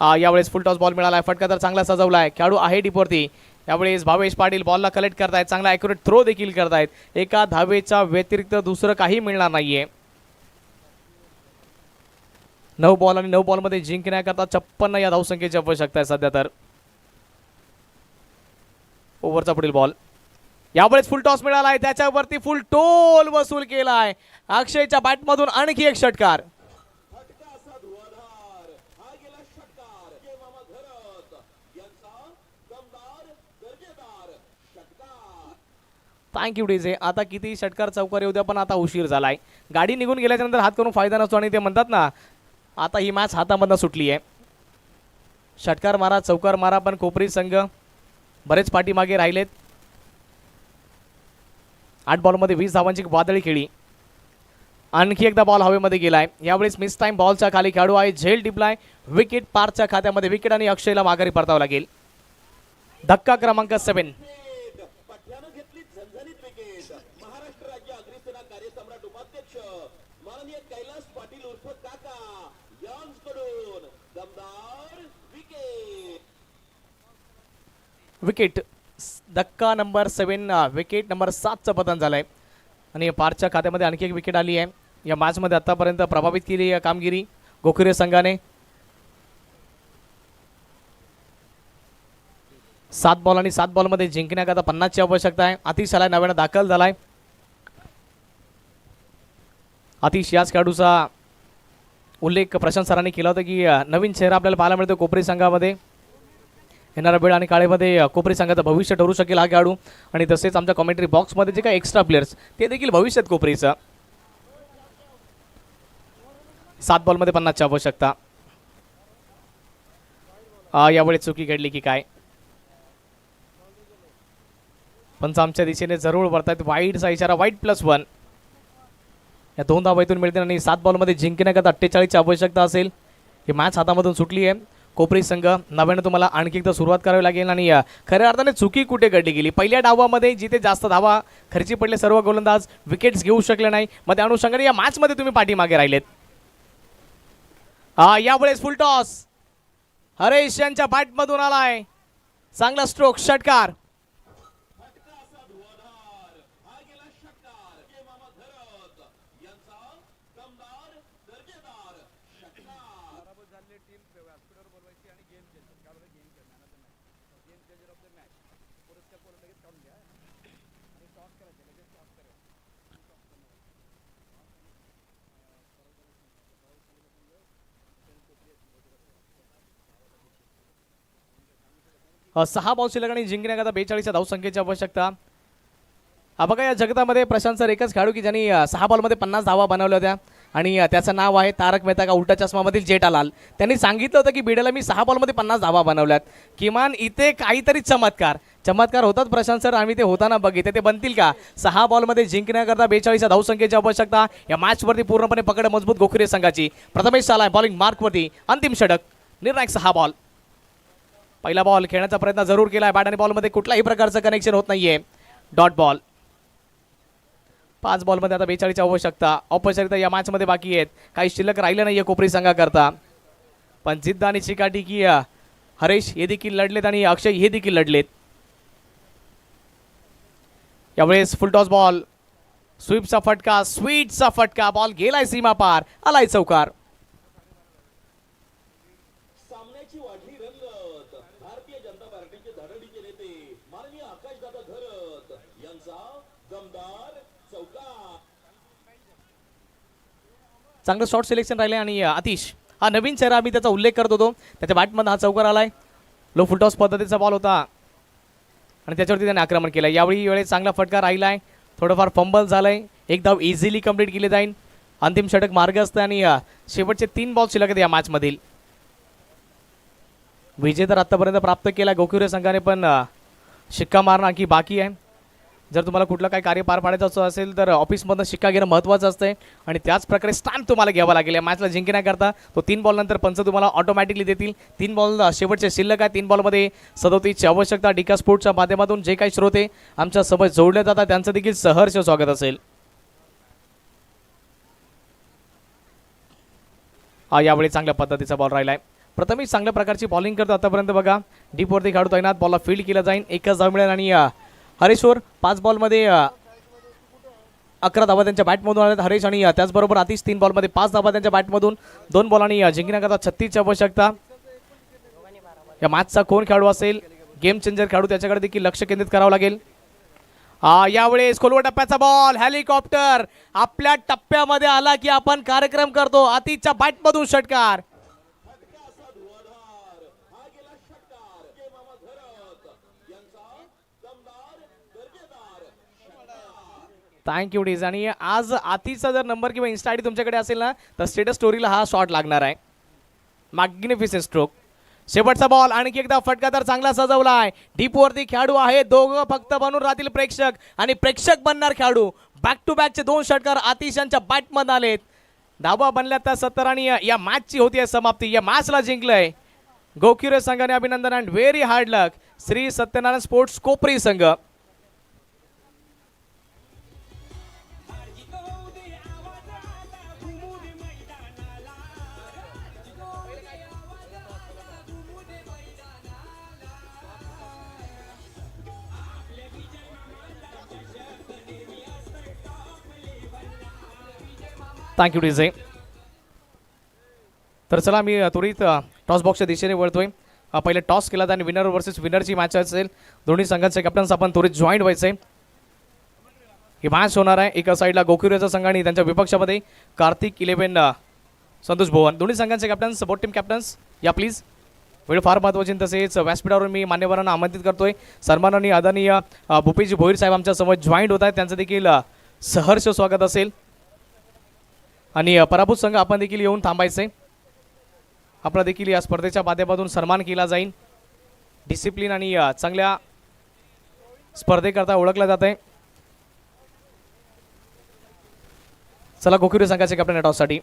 यावेळेस फुल टॉस बॉल मिळाला आहे. फटका तर चांगला सजवला आहे. खेळाडू आहे डीपवरती. यावेळेस भावेश पाटील बॉलला कलेक्ट करतायत. चांगला ॲक्युरेट थ्रो देखील करतायत. एका धावेच्या व्यतिरिक्त दुसरं काही मिळणार नाहीये. 9 बॉल आणि 9 बॉलमध्ये जिंकण्याकरता 56 या धावसंख्येची आवश्यकता आहे सध्या तर. ओव्हरचा पुढील बॉल. यावेळेस फुल टॉस मिळाला आहे. त्याच्यावरती फुल टोल वसूल केला आहे. अक्षयच्या बॅटमधून आणखी एक षटकार. फटका असा धुवाधार. हा गेला षटकार. के मामा घरत यांचा दमदार दर्जेदार षटकार. Thank you DJ. आता किती षटकार चौकार येऊ द्या, पण आता उशीर झालाय. गाडी निघून गेल्याच्या नंतर हात करून फायदा नसतो आणि ते म्हणतात ना, आता ही मॅच हातामधनं सुटली आहे. षटकार मारा चौकार मारा, पण कोपरी संघ बरेच पाठीमागे राहिलेत. 8 बॉलमध्ये 20 धावांची वादळी खेळी. आणखी एकदा बॉल हवेमध्ये गेलाय. यावेळेस मिस टाइम बॉलच्या खाली खेळाडू आहे. झेल टिपलाय. विकेट पारच्या खात्यामध्ये विकेट आणि अक्षयला माघारी परतावं लागेल. धक्का क्रमांक 7. पठ्यानं घेतली झणझणीत विकेट. महाराष्ट्र राज्य अग्निसेना कार्यसम्राट उपाध्यक्ष माननीय कैलास पाटील उर्फ काका यांकडून दमदार विकेट. विकेट धक्का नंबर 7. विकेट नंबर 7चं पतन झालंय आणि पारच्या खात्यामध्ये आणखी एक विकेट आली आहे. या मॅचमध्ये आतापर्यंत प्रभावित केली कामगिरी गोखुरे संघाने. 7 बॉल आणि 7 बॉलमध्ये जिंकण्याकरता 50ची आवश्यकता आहे. आतिश आलाय, नव्यानं दाखल झालाय. आतिश याच खेळाडूचा उल्लेख प्रशांत सरांनी केला होता की नवीन चेहरा आपल्याला पाहायला मिळतो कोपरी संघामध्ये. येणारा वेळ आणि काळेमध्ये कोपरी संघाचं भविष्य ठरू शकेल हा खेळाडू. आणि तसेच आमच्या कॉमेंट्री बॉक्समध्ये जे काही एक्स्ट्रा प्लेयर्स ते देखील भविष्यात कोपरीचं. 7 बॉलमध्ये 50ची आवश्यकता. यावेळी चुकी घडली की काय, पंच आमच्या दिशेने जरूर वरतायत. वाईटचा इशारा, वाईट +1. या 2 धावा इथून मिळतील आणि 7 बॉलमध्ये जिंकण्याकरता 48ची आवश्यकता असेल. ही मॅच हातामधून सुटली आहे. कोपरी संघ नव्यानं तुम्हाला आणखी एकदा सुरुवात करावी लागेल. आणि खऱ्या अर्थाने चुकी कुठे घडली गेली, पहिल्या डावामध्ये जिथे जास्त धावा खर्ची पडले सर्व गोलंदाज विकेट्स घेऊ शकले नाही. मग त्या अनुषंगाने या मॅचमध्ये तुम्ही पाठीमागे राहिलेत. यावेळेस फुल टॉस हरेश यांच्या बॅटमधून आलाय. चांगला स्ट्रोक, षटकार. फटका असा धुवाधार. हा गेला षटकार. के मामा घरत यांचा दमदार दर्जेदार षटकार. सहा बॉल शिल्लक आणि जिंकण्याकरता 42 धावसंख्येची आवश्यकता. बघा या जगतामध्ये प्रशांत सर एकच खेळाडू की ज्यांनी 6 बॉलमध्ये 50 धावा बनवल्या होत्या आणि त्याचं नाव आहे तारक मेहता का उलटा चष्मामधील जेठालाल. त्यांनी सांगितलं होतं की बीडेला मी 6 बॉलमध्ये 50 धावा बनवल्यात. किमान इथे काहीतरी चमत्कार होतात प्रशांत सर, आम्ही ते होताना बघितले. ते बनतील का? 6 बॉलमध्ये जिंकण्याकरता 42 धावसंख्येची आवश्यकता. या मॅचवरती पूर्णपणे पकड मजबूत गोखुरे संघाची. प्रथमेश आलाय बॉलिंग मार्कवरती. अंतिम षटक, निर्णायक 6 बॉल. पहिला बॉल खेळण्याचा प्रयत्न जरूर केलाय. बॅट आणि बॉलमध्ये कुठल्याही प्रकारचं कनेक्शन होत नाहीये. Dot ball. 5 बॉलमध्ये आता 42ची आवश्यकता. औपचारिकता या मॅचमध्ये बाकी आहेत, काही शिल्लक राहिलं नाहीये कोपरी संघाकरता. पण जिद्द आणि चिकाटी की हरेश हे देखील लढलेत आणि अक्षय हे देखील लढलेत. यावेळेस फुल टॉस बॉल, स्वीपचा फटका, स्वीटचा फटका. बॉल गेलाय सीमा पार, आलाय चौकार. सामन्याची वाढली रंगत. भारतीय जनता पार्टीचे धडडीचे नेते माननीय आकाशदादा घरत यांचा दमदार चौकार. चांगलं शॉर्ट सिलेक्शन राहिले आणि आतिश हा नवीन चेहरा, आम्ही त्याचा उल्लेख करत होतो. त्याच्या बॅटमध्ये हा चौकार आलाय. लो फुल टॉस पद्धतीचा बॉल होता आणि त्याच्यावरती त्याने आक्रमण केलं. यावेळी वेळेस चांगला फटका राहिलाय. थोडंफार फंबल झालंय. एक धाव इझिली कंप्लीट केली जाईल. अंतिम षटक मार्ग असतं आणि शेवटचे 3 बॉल शिल्लक आहेत या मॅचमधील. विजय तर आतापर्यंत प्राप्त केला गोखुरे संघाने, पण शिक्का मारणं आणखी बाकी आहे. जर तुम्हाला कुठलं काही कार्य पार पाडायचं असेल तर ऑफिसमधनं शिक्का घेणं महत्त्वाचं असते आणि त्याच प्रकारे स्टॅम्प तुम्हाला घ्यावा लागेल. या मॅचला जिंकण्याकरता तो 3 बॉल नंतर पंच तुम्हाला ऑटोमॅटिकली देतील. 3 बॉल शेवटचे शिल्लक आहे. 3 बॉलमध्ये 37ची आवश्यकता. डिका स्पोर्ट्सच्या माध्यमातून जे काही श्रोते आमच्या सोबत जोडले जातात त्यांचं देखील सहर्ष स्वागत असेल. यावेळी चांगल्या पद्धतीचा बॉल राहिला आहे. प्रथमेश चांगल्या प्रकारची बॉलिंग करतो आतापर्यंत. बघा डीपवरती खेळतो तैनात. बॉलला फील्ड केला जाईल. एकच धाव मिळेल आणि हरेश्वर 5 बॉलमध्ये 11 धावा त्यांच्या बॅटमधून आल्या हरेश आणि त्याचबरोबर आतिश 3 बॉलमध्ये 5 धावा त्यांच्या बॅटमधून 2 बॉल आणि जिंकण्याकरता 36ची आवश्यकता. या मॅचचा कोण खेळाडू असेल गेम चेंजर खेळाडू त्याच्याकडे देखील लक्ष केंद्रित करावं लागेल. यावेळेस खोलवर टप्प्याचा बॉल हेलिकॉप्टर आपल्या टप्प्यामध्ये आला की आपण कार्यक्रम करतो. आतिशच्या बॅटमधून षटकार. थँक्यू डीज. आणि आज आतिशचा जर नंबर किंवा इन्स्टा आयडी तुमच्याकडे असेल ना तर स्टेटस स्टोरीला हा शॉट लागणार आहे. Magnificent stroke. शेवटचा बॉल आणखी एकदा फटका तर चांगला सजवला आहे. डीपवरती खेळाडू आहे. दोघं फक्त बनून राहतील प्रेक्षक आणि प्रेक्षक बनणार खेळाडू. बॅक टू बॅकचे 2 षटकार आतिश यांच्या बॅटमध्ये आलेत. धावा बनल्या त्या 70 आणि या मॅचची होती समाप्ती. या मॅचला जिंकलंय गोक्युरे संघाने. अभिनंदन and very hard luck Shri Satyanarayan sports Kopri संघ. Thank you DJ. तर चला मी त्वरित टॉस बॉक्सच्या दिशेने वळतोय. पहिले टॉस केला आणि विनर वर्सेस विनरची मॅच असेल. दोन्ही संघांचे कॅप्टन्स आपण त्वरित जॉईंट व्हायचे. ही मॅच होणार आहे. एका साईडला गोकुरेचा संघ आणि त्यांच्या विपक्षामध्ये कार्तिक 11 संतोष भुवन. दोन्ही संघांचे कॅप्टन्स बोथ टीम कॅप्टन्स या प्लीज. वेळ फार महत्त्वाची. तसेच व्यासपीठावर मी मान्यवरांना आमंत्रित करतोय. सन्माननीय आदरणीय भूपेशजी भोईर साहेब आमच्या समोर जॉईंट होत आहेत. त्यांचं देखील सहर्ष स्वागत असेल. आणि पराभूत संघ आपण देखील येऊन थांबायचे. आपला देखील या स्पर्धेच्या माध्यमातून सन्मान केला जाईल. डिसिप्लिन आणि चांगल्या स्पर्धेकरता ओळखला जात आहे. चला गोकुरे संघाचे कॅप्टन टॉससाठी.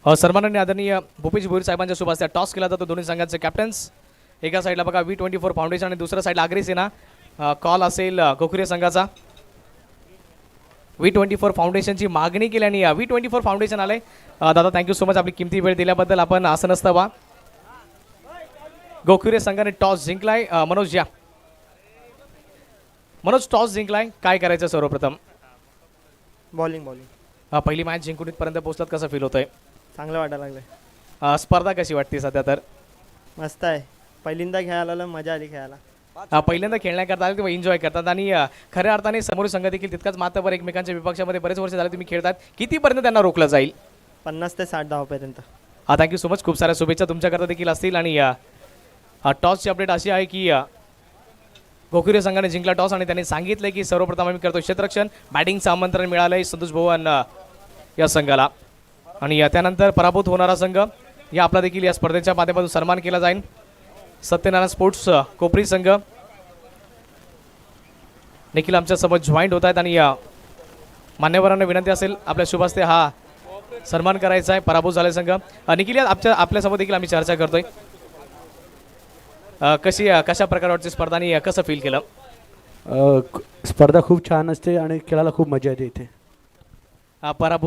सन्माननीय आदरणीय भूपेश भोईर साहेबांच्या शुभ हस्ते टॉस केला जातो. दोन्ही संघांचे कॅप्टन्स. एका साईडला बघा V24 फाउंडेशन आणि दुसऱ्या साईडला अग्रेसेना. कॉल असेल गोकुरे संघाचा. V24 फाउंडेशनची मागणी केल्याने V24 फाउंडेशन आले. दादा थँक्यू सो मच आपली किमती वेळ दिल्याबद्दल. आपण असं नसतं बा. गोकुरे संघाने टॉस जिंकलाय. मनोज या. मनोज टॉस जिंकलाय काय करायचं सर्वप्रथम? Bowling bowling. पहिली मॅच जिंकून इथपर्यंत पोहोचलात कसं फील होतंय? चांगलं वाटायला लागलं. स्पर्धा कशी वाटते सध्या? तर मस्त आहे. पहिल्यांदा खेळायला आलं, मजा आली खेळायला. पहिल्यांदा खेळण्याकरता आले तेव्हा एन्जॉय करतात आणि खऱ्या अर्थाने समोर संघ देखील तितकाच मात्रवर एकमेकांच्या विपक्षामध्ये बरेच वर्ष झाले तुम्ही खेळतात. कितीपर्यंत त्यांना रोखलं जाईल? 50 ते 60 धावापर्यंत. Thank you so much. खूप साऱ्या शुभेच्छा तुमच्याकरता देखील असतील. आणि टॉसची अपडेट अशी आहे की गोकुरे संघाने जिंकला टॉस आणि त्यांनी सांगितलं की सर्वप्रथम आम्ही करतो क्षेत्ररक्षण. बॅटिंगचं आमंत्रण मिळालं आहे संतोष भुवन या संघाला. आणि त्यानंतर पराभूत होणारा संघ या आपला देखील या स्पर्धेच्या माध्यमातून सन्मान केला जाईल. सत्यनारायण स्पोर्ट्स कोपरी संघ देखील आमच्या सोबत जॉईंट होत आहेत. आणि मान्यवरांना विनंती असेल आपल्या शुभ हस्ते हा सन्मान करायचा आहे. पराभूत झाले संघ. निखिल आपल्यासोबत देखील आम्ही चर्चा करतोय. कशा प्रकारे वाटते स्पर्धा आणि कसं फील केलं? स्पर्धा खूप छान असते आणि खेळायला खूप मजा येते इथे. पराभूत